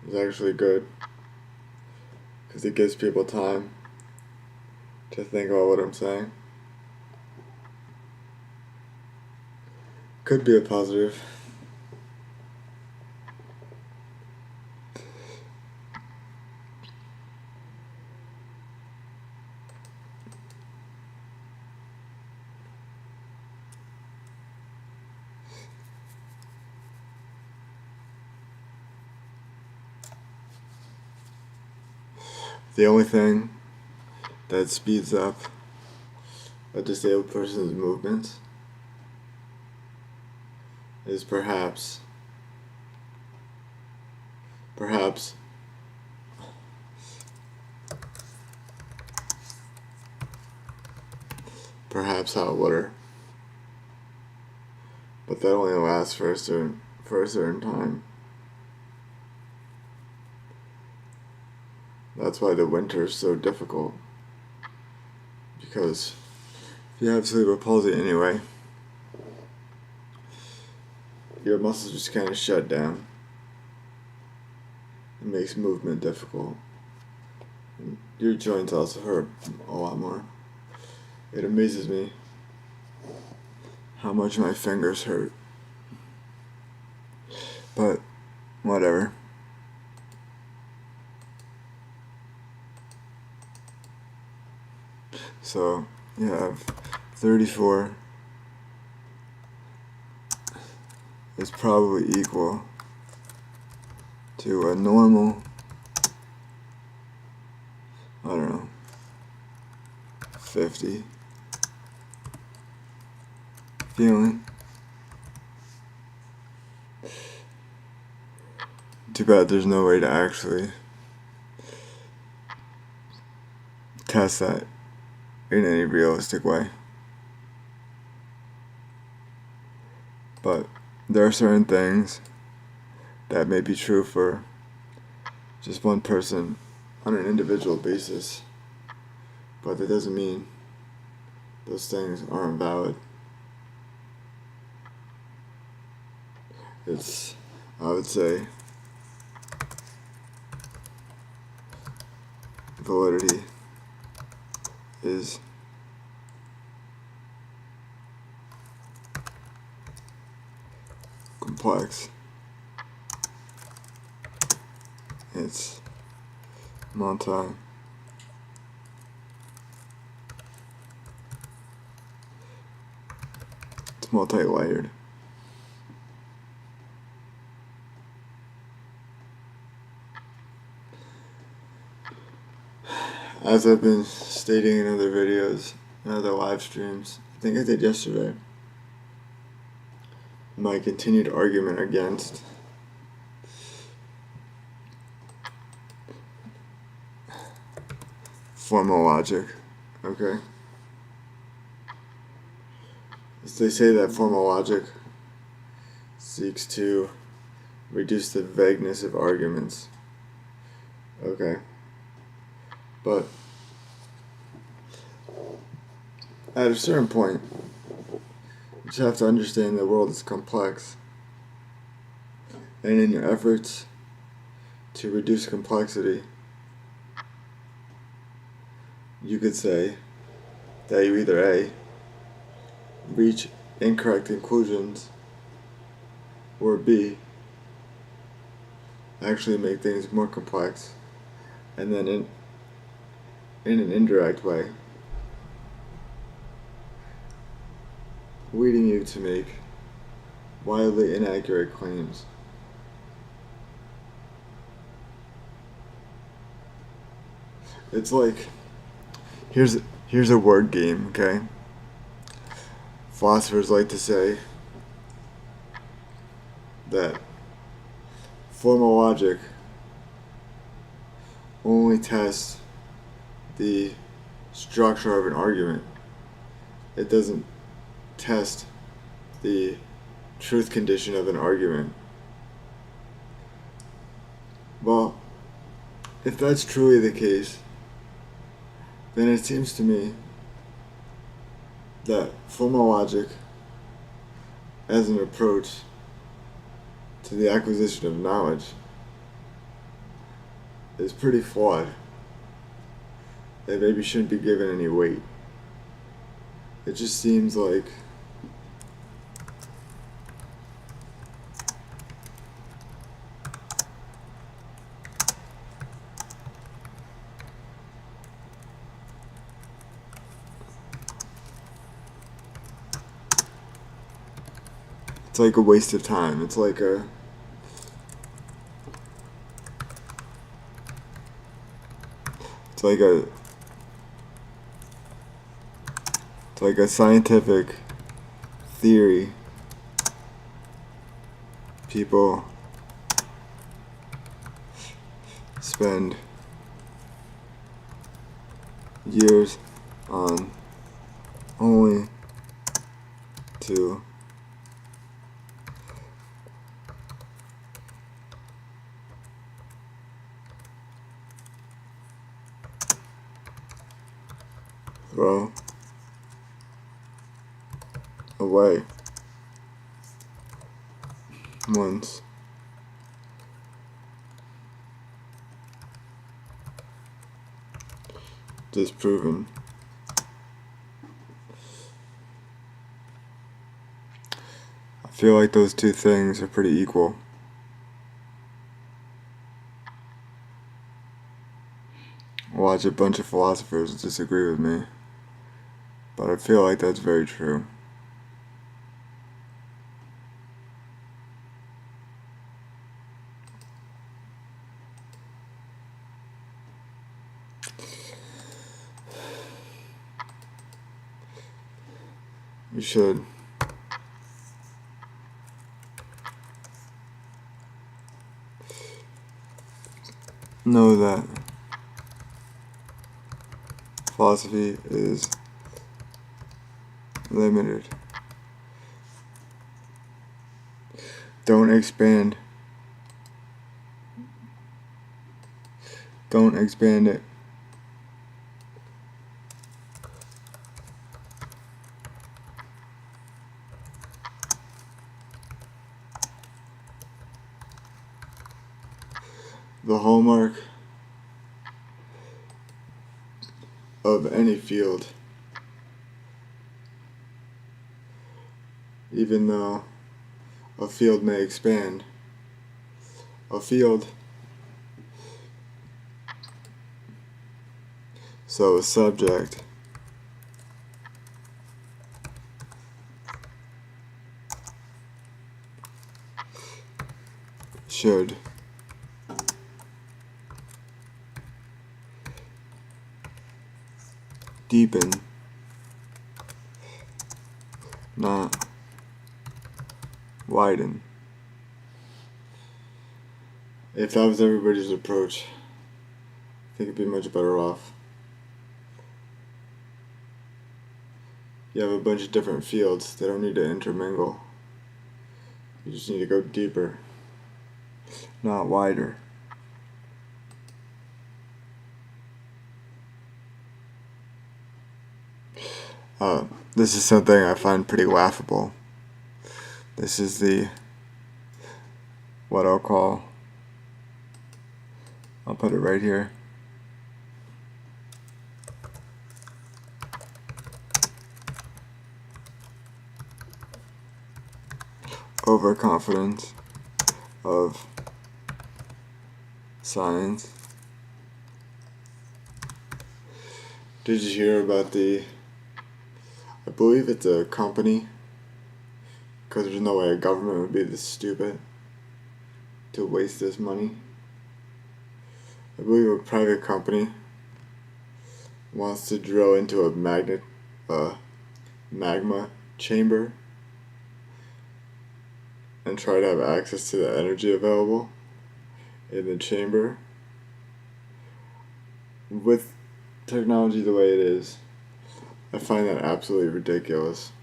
is actually good because it gives people time to think about what I'm saying. Could be a positive. The only thing that speeds up a disabled person's movements is perhaps hot water, but that only lasts for a certain time. That's why the winter is so difficult, because if you have cerebral palsy anyway, your muscles just kind of shut down. It makes movement difficult. And your joints also hurt a lot more. It amazes me how much my fingers hurt. But, whatever. So, you have 34 is probably equal to a normal, I don't know, 50 feeling. Too bad there's no way to actually test that in any realistic way. But there are certain things that may be true for just one person on an individual basis, but that doesn't mean those things aren't valid. It's, I would say, validity is complex. It's multi-layered. As I've been stating in other videos and other live streams, I think I did yesterday, my continued argument against formal logic, okay? As they say that formal logic seeks to reduce the vagueness of arguments, okay? But at a certain point, you just have to understand the world is complex. And in your efforts to reduce complexity, you could say that you either A, reach incorrect conclusions, or B, actually make things more complex, and then in an indirect way, leading you to make wildly inaccurate claims. It's like, here's a word game, okay? Philosophers like to say that formal logic only tests the structure of an argument. It doesn't test the truth condition of an argument. Well, if that's truly the case, then it seems to me that formal logic as an approach to the acquisition of knowledge is pretty flawed. It maybe shouldn't be given any weight. It just seems like it's like a waste of time. It's like a scientific theory people spend years on only to throw away once disproven. I feel like those two things are pretty equal. Watch a bunch of philosophers disagree with me, but I feel like that's very true. You should know that philosophy is limited. Don't expand it. The hallmark of any field, even though a field may expand, a field, so a subject should deepen, not widen. If that was everybody's approach, I think it'd be much better off. You have a bunch of different fields, they don't need to intermingle. You just need to go deeper, not wider. This is something I find pretty laughable. This is what I'll put it right here. Overconfidence of science. Did you hear about I believe it's a company, because there's no way a government would be this stupid to waste this money. I believe a private company wants to drill into a magma chamber and try to have access to the energy available in the chamber. With technology the way it is, I find that absolutely ridiculous.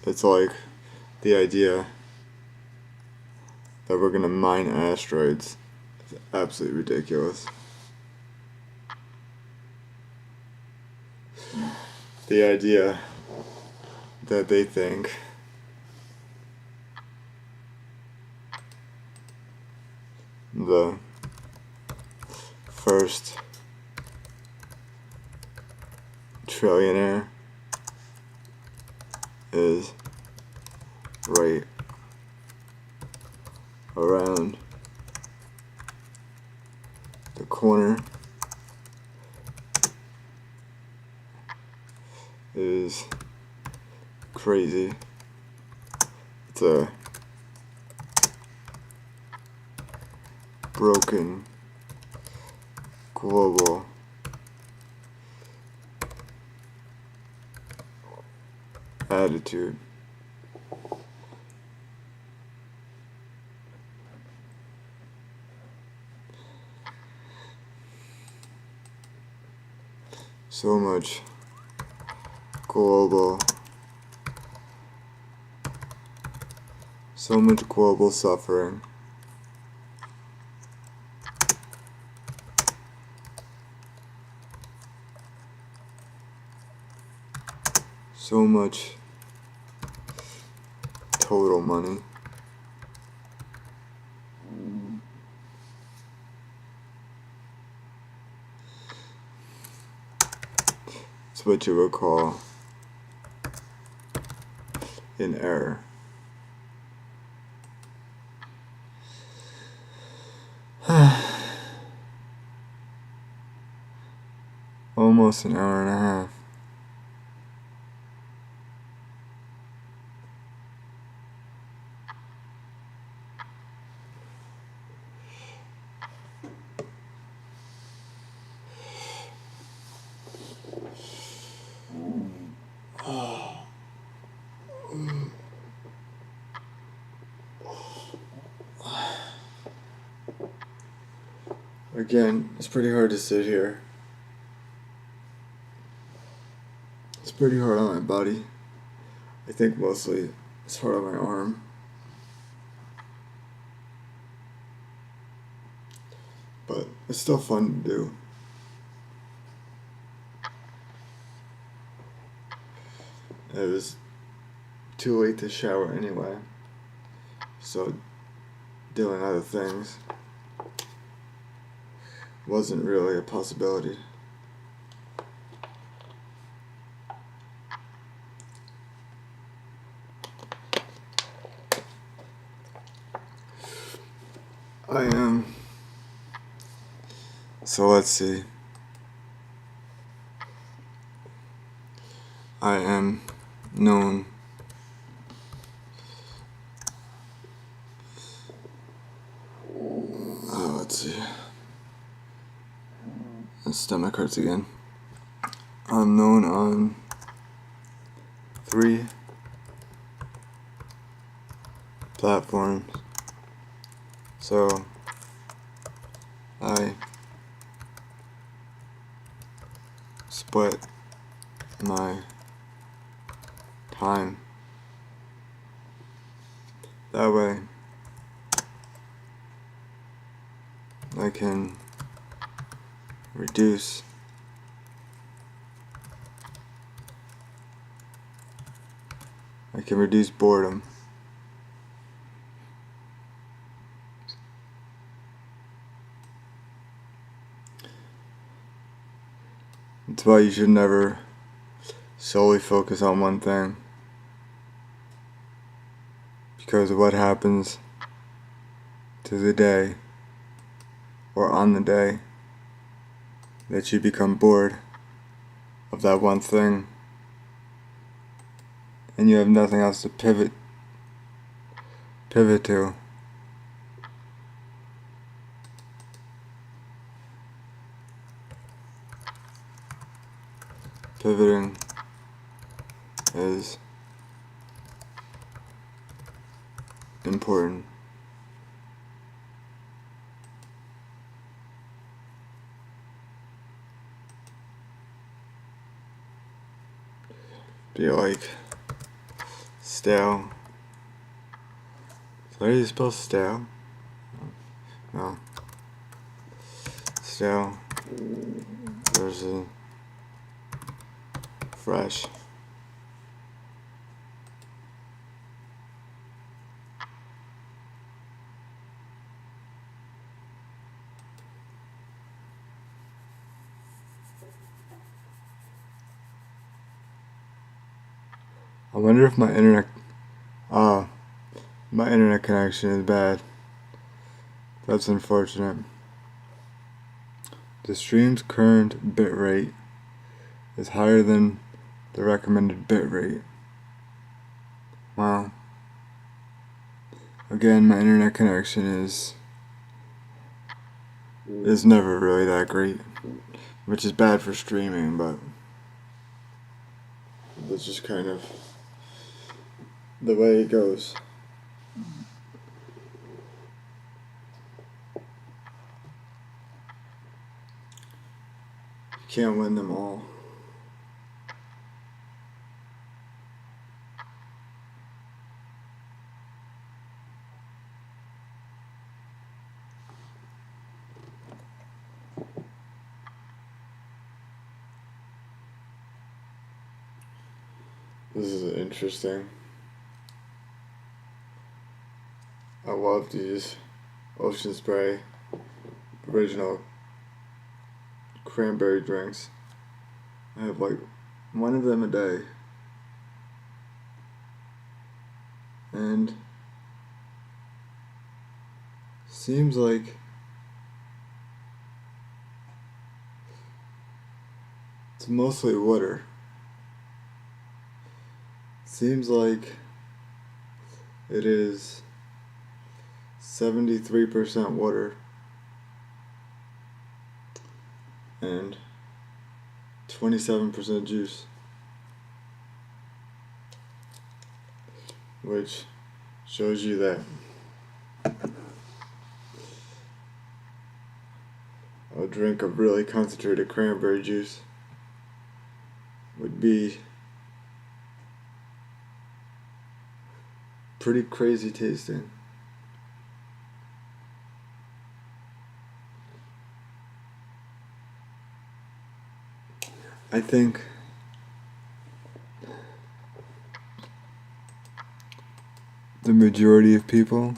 It's like the idea that we're gonna mine asteroids is absolutely ridiculous. The idea that they think the first trillionaire is right around the corner is crazy. It's a broken global attitude. So much global suffering. So much total money. It's what you would call an error. Almost an hour and a half. Again, it's pretty hard to sit here. It's pretty hard on my body. I think mostly it's hard on my arm. But it's still fun to do. It was too late to shower anyway, so doing other things wasn't really a possibility. I am So let's see. I am known let's see. My stomach hurts again. I'm known on 3 platforms. So I split my time that way. I can reduce boredom. That's why you should never solely focus on one thing, because what happens to the day or on the day that you become bored of that one thing and you have nothing else to pivot to. Pivoting is important. Be like stale. How do you spell stale? No. Stale versus fresh. I wonder if my internet connection is bad. That's unfortunate. The stream's current bitrate is higher than the recommended bitrate. Wow. Again, my internet connection is never really that great, which is bad for streaming, but that's just kind of the way it goes. You can't win them all. This is interesting. I love these Ocean Spray original cranberry drinks. I have like one of them a day. And seems like it's mostly water. Seems like it is 73% water and 27% juice, which shows you that a drink of really concentrated cranberry juice would be pretty crazy tasting. I think the majority of people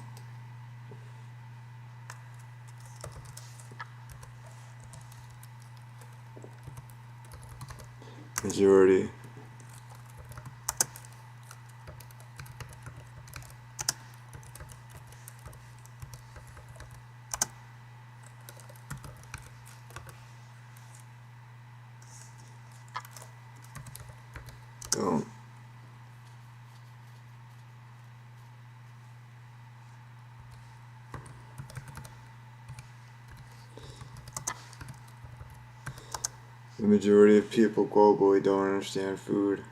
The majority of people globally don't understand food.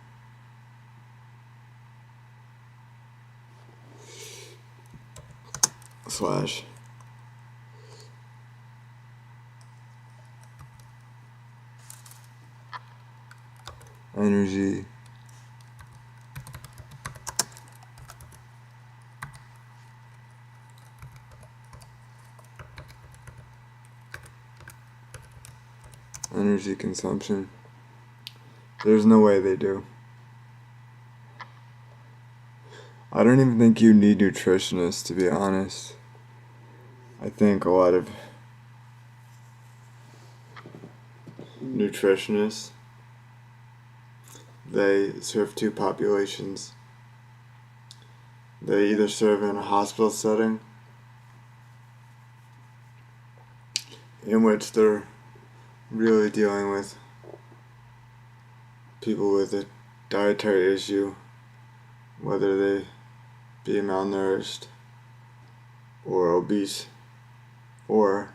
Slash. Energy. Energy consumption. There's no way they do. I don't even think you need nutritionists, to be honest. I think a lot of nutritionists, they serve two populations. They either serve in a hospital setting, in which they're really dealing with people with a dietary issue, whether they be malnourished or obese, or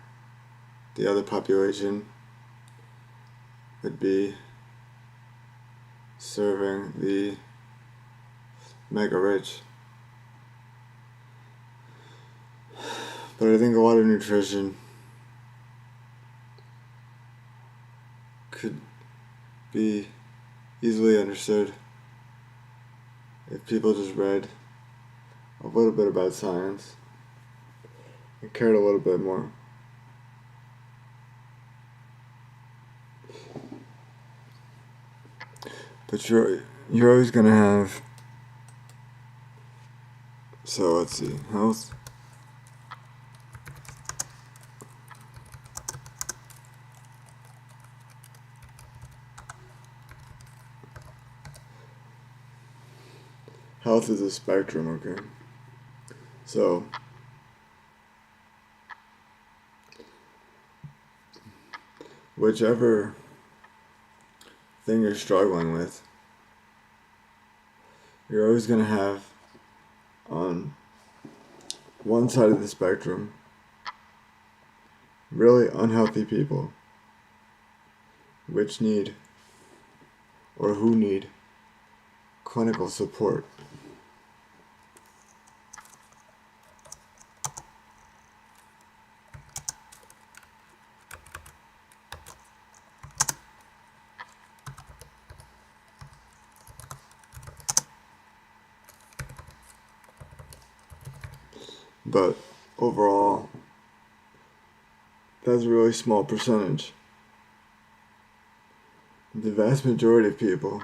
the other population would be serving the mega rich. But I think a lot of nutrition could be easily understood if people just read a little bit about science and cared a little bit more. But you're always gonna have. So let's see, health. Health is a spectrum, okay? So, whichever thing you're struggling with, you're always going to have on one side of the spectrum really unhealthy people which need or who need clinical support. But overall, that's a really small percentage. The vast majority of people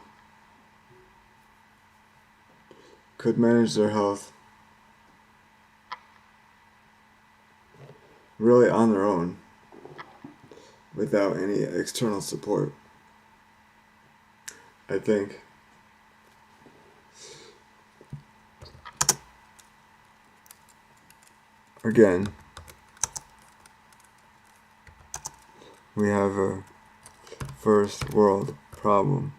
could manage their health really on their own without any external support. I think again, we have a first world problem.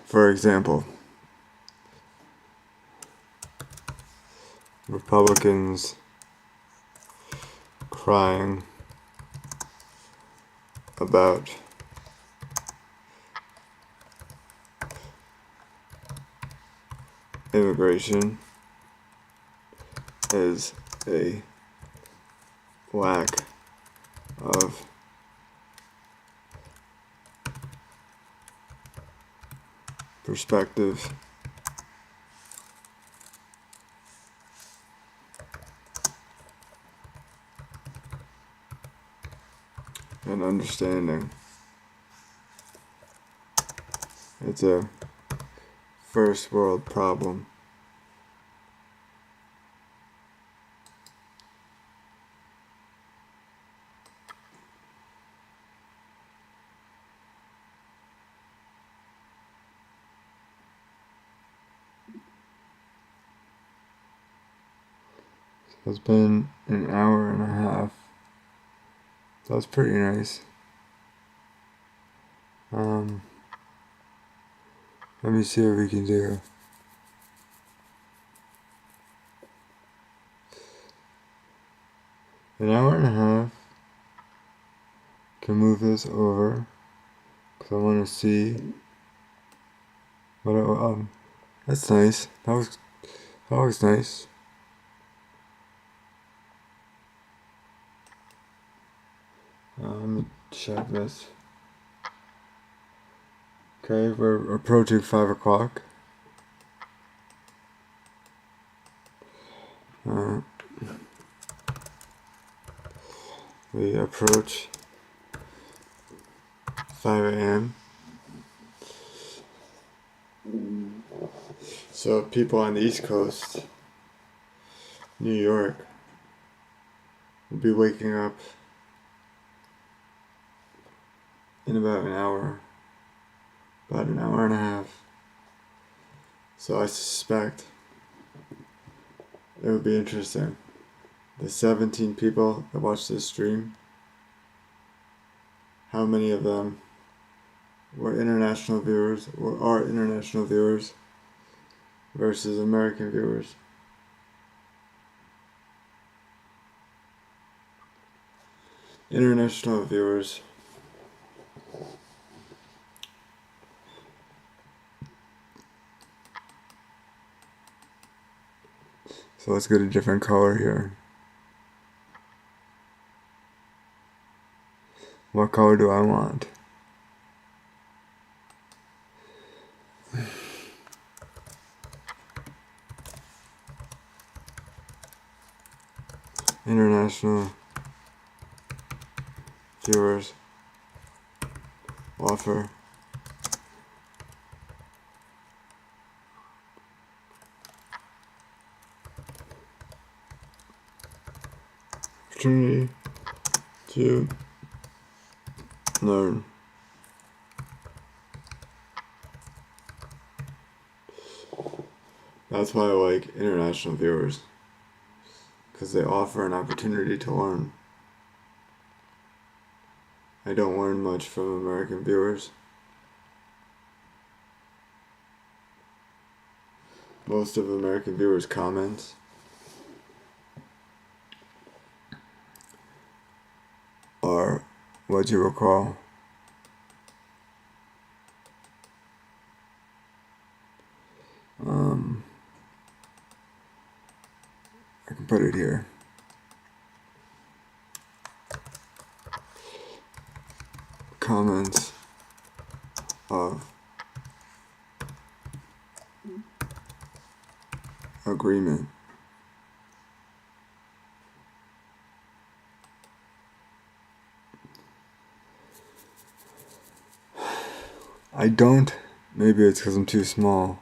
For example, Republicans crying about immigration is a lack of perspective and understanding. It's a first world problem. It's been an hour and a half. That's pretty nice. Let me see what we can do. An hour and a half. Can move this over because I want to see what. That's nice. That was nice. Let me check this. Okay, we're approaching 5 o'clock. We approach 5 a.m. So people on the East Coast, New York, will be waking up in about an hour and a half. So I suspect it would be interesting. The 17 people that watched this stream, how many of them were international viewers or are international viewers versus American viewers? International viewers. So let's get a different color here. What color do I want? International viewers offer opportunity to learn. That's why I like international viewers, because they offer an opportunity to learn. I don't learn much from American viewers. Most of American viewers' comments are what you will call I can put it here. Comments of agreement. I don't. Maybe it's because I'm too small.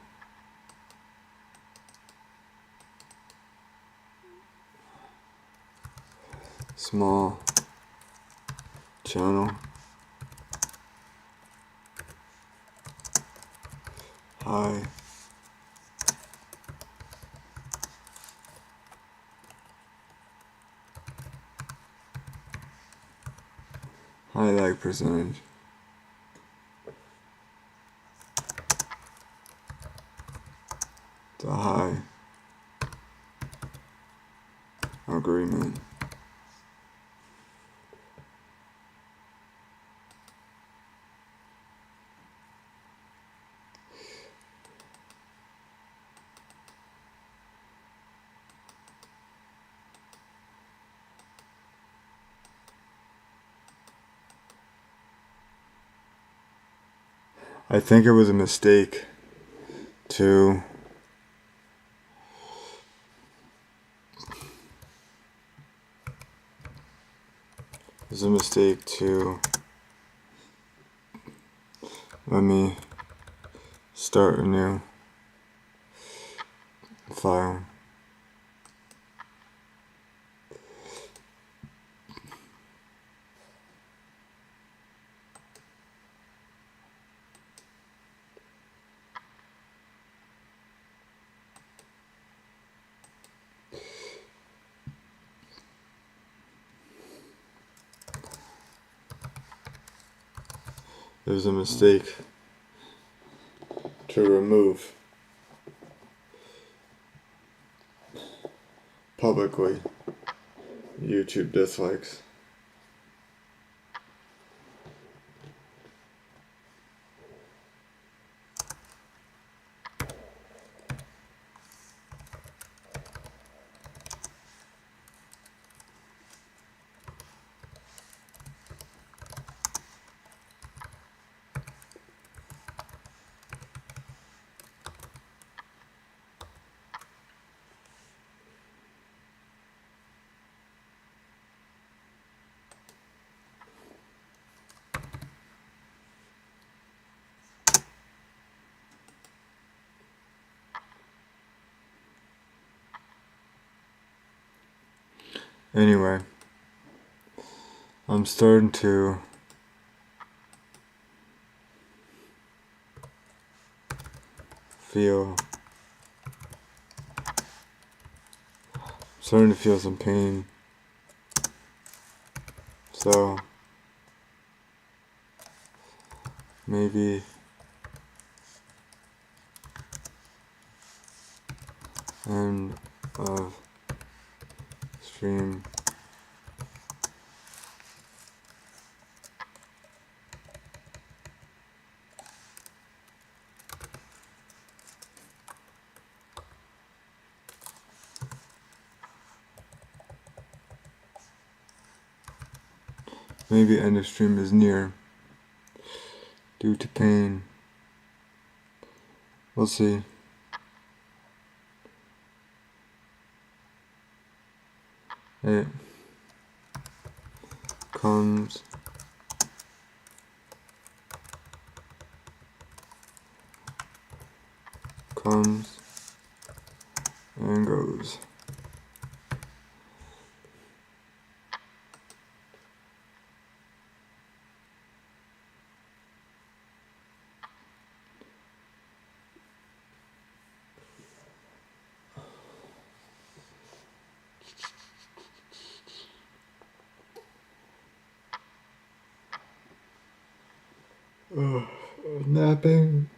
Small channel. High like percentage. It's a high agreement. I think it was a mistake to let me start a new file. it was a mistake to remove publicly YouTube dislikes. Anyway, I'm starting to feel some pain. So maybe end of stream. Maybe end of stream is near due to pain. We'll see. It comes and goes.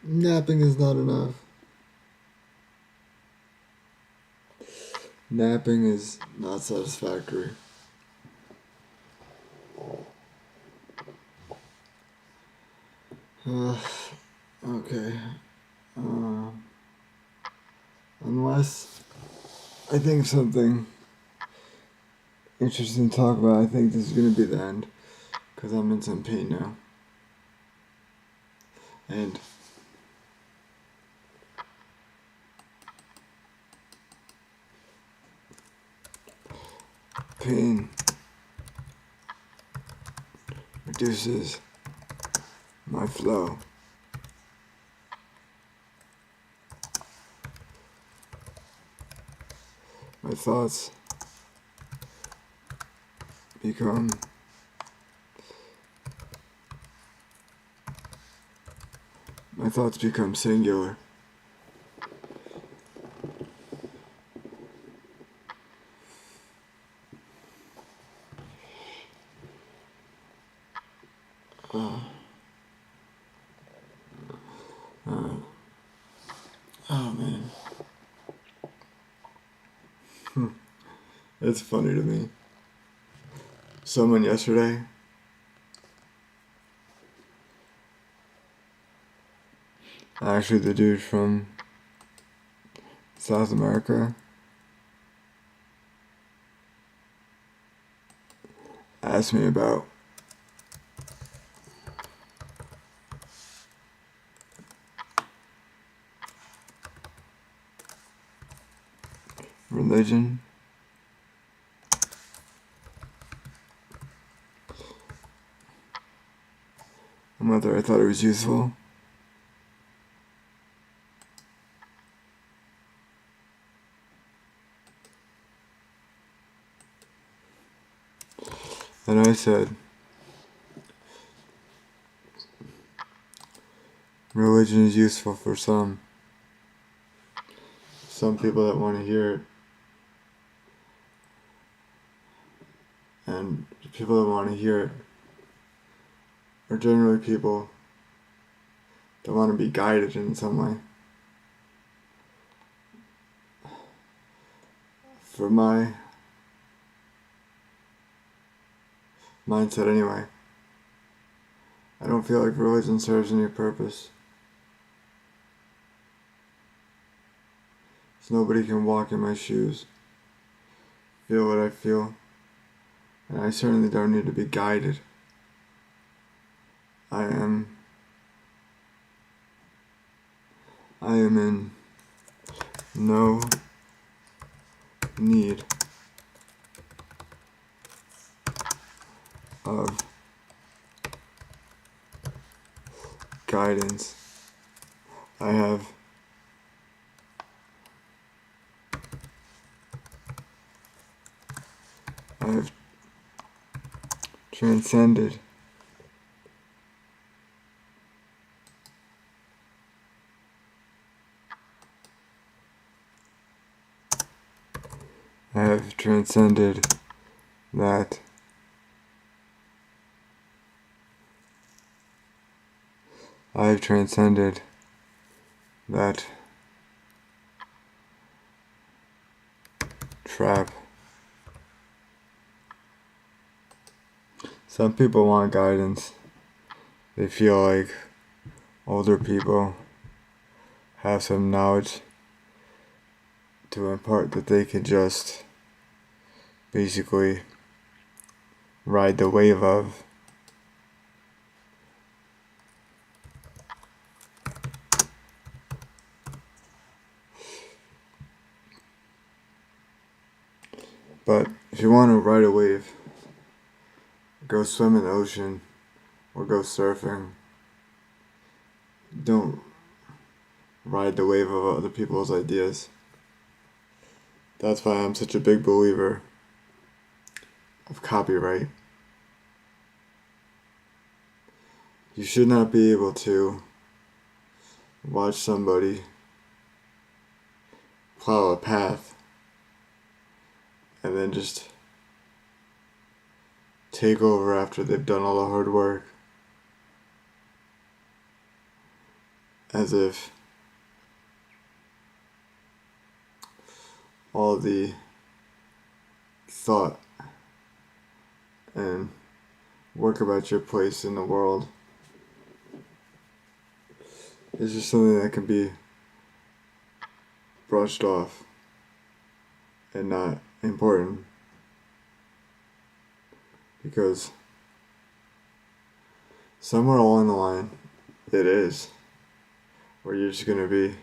Napping is not enough. Napping is not satisfactory. Okay. Unless I think something interesting to talk about, I think this is going to be the end. Because I'm in some pain now. And pain reduces my flow. My thoughts become singular. Oh man. It's funny to me. Someone yesterday actually the dude from South America asked me about religion and whether I thought it was useful. And I said, religion is useful for some people that want to hear it, and people that want to hear it are generally people Don't want to be guided in some way. For my mindset anyway, I don't feel like religion serves any purpose. So nobody can walk in my shoes, feel what I feel, and I certainly don't need to be guided. I am in no need of guidance. I have transcended that. I have transcended that trap. Some people want guidance. They feel like older people have some knowledge to impart that they can just basically ride the wave of. But if you want to ride a wave, go swim in the ocean or go surfing. Don't ride the wave of other people's ideas. That's why I'm such a big believer of copyright. You should not be able to watch somebody plow a path and then just take over after they've done all the hard work, as if all the thought and work about your place in the world is just something that can be brushed off and not important, because somewhere along the line it is, where you're just going to be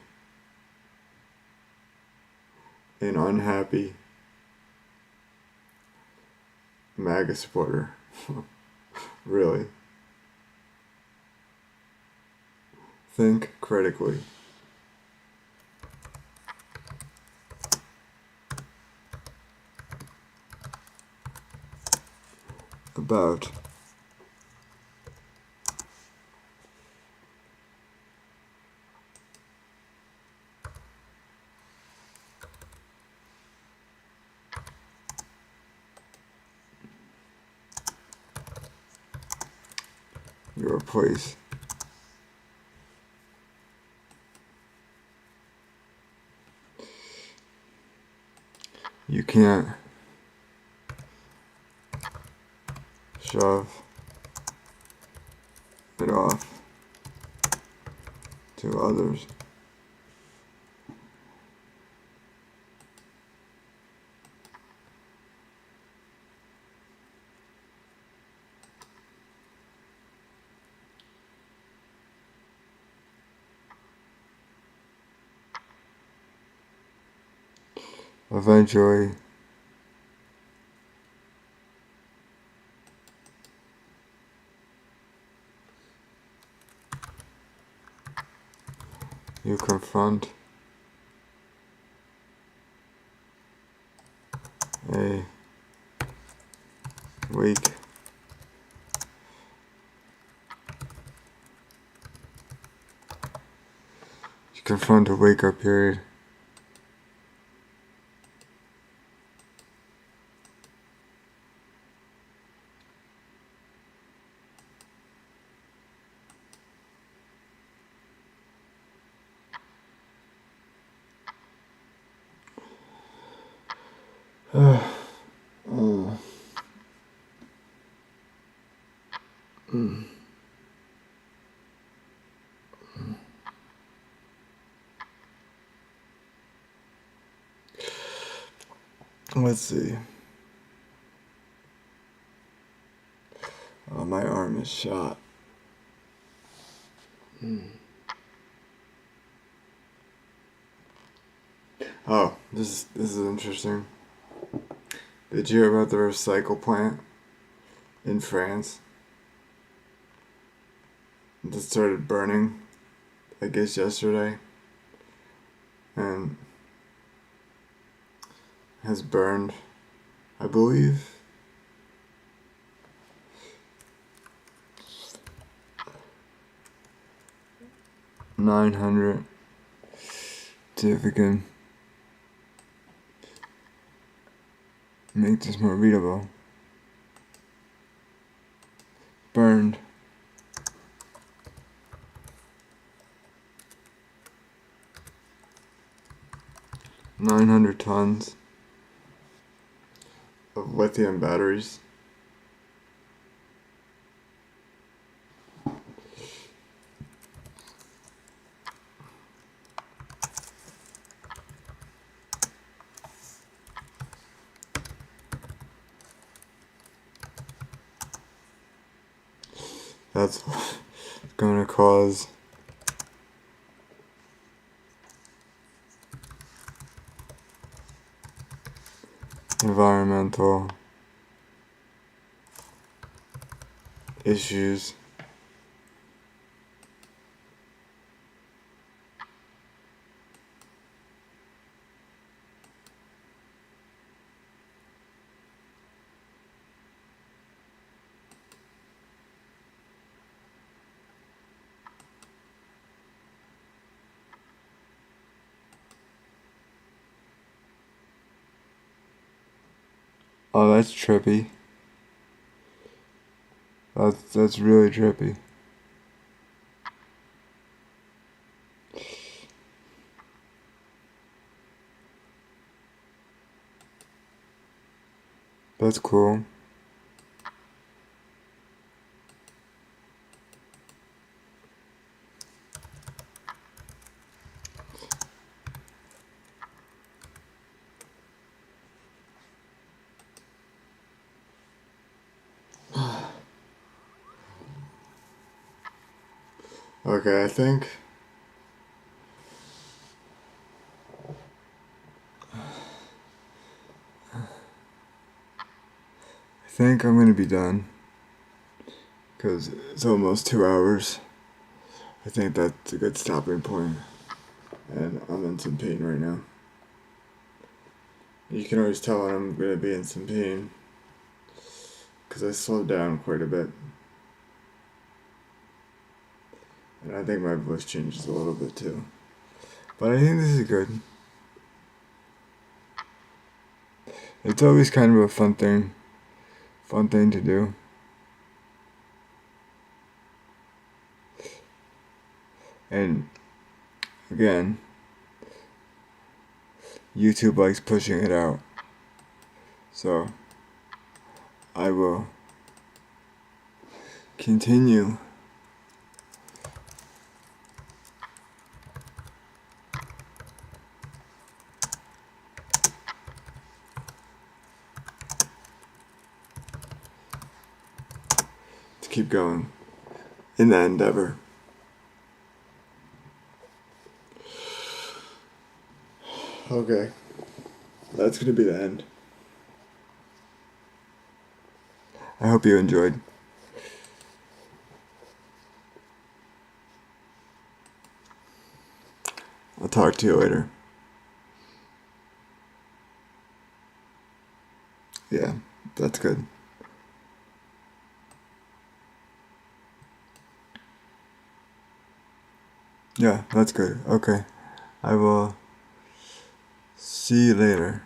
an unhappy MAGA supporter. Really. Think critically. About your place. You can't shove it off to others. Eventually, you confront a weak wake-up period. Oh. Let's see. Oh, my arm is shot. Oh, this is interesting. Did you hear about the recycle plant in France that started burning, I guess yesterday, and has burned, I believe, 900. See if we can make this more readable. Burned 900 tons of lithium batteries. That's going to cause environmental issues. Oh, that's trippy. That's really trippy. That's cool. Okay, I think I'm gonna be done because it's almost 2 hours. I think that's a good stopping point, and I'm in some pain right now. You can always tell when I'm gonna be in some pain because I slowed down quite a bit, and I think my voice changes a little bit too. But I think this is good. It's always kind of a fun thing to do. And again, YouTube likes pushing it out. So I will continue to keep going in that endeavor. Okay, that's gonna be the end. I hope you enjoyed. I'll talk to you later. Yeah, that's good. Yeah, that's good. Okay. I will see you later.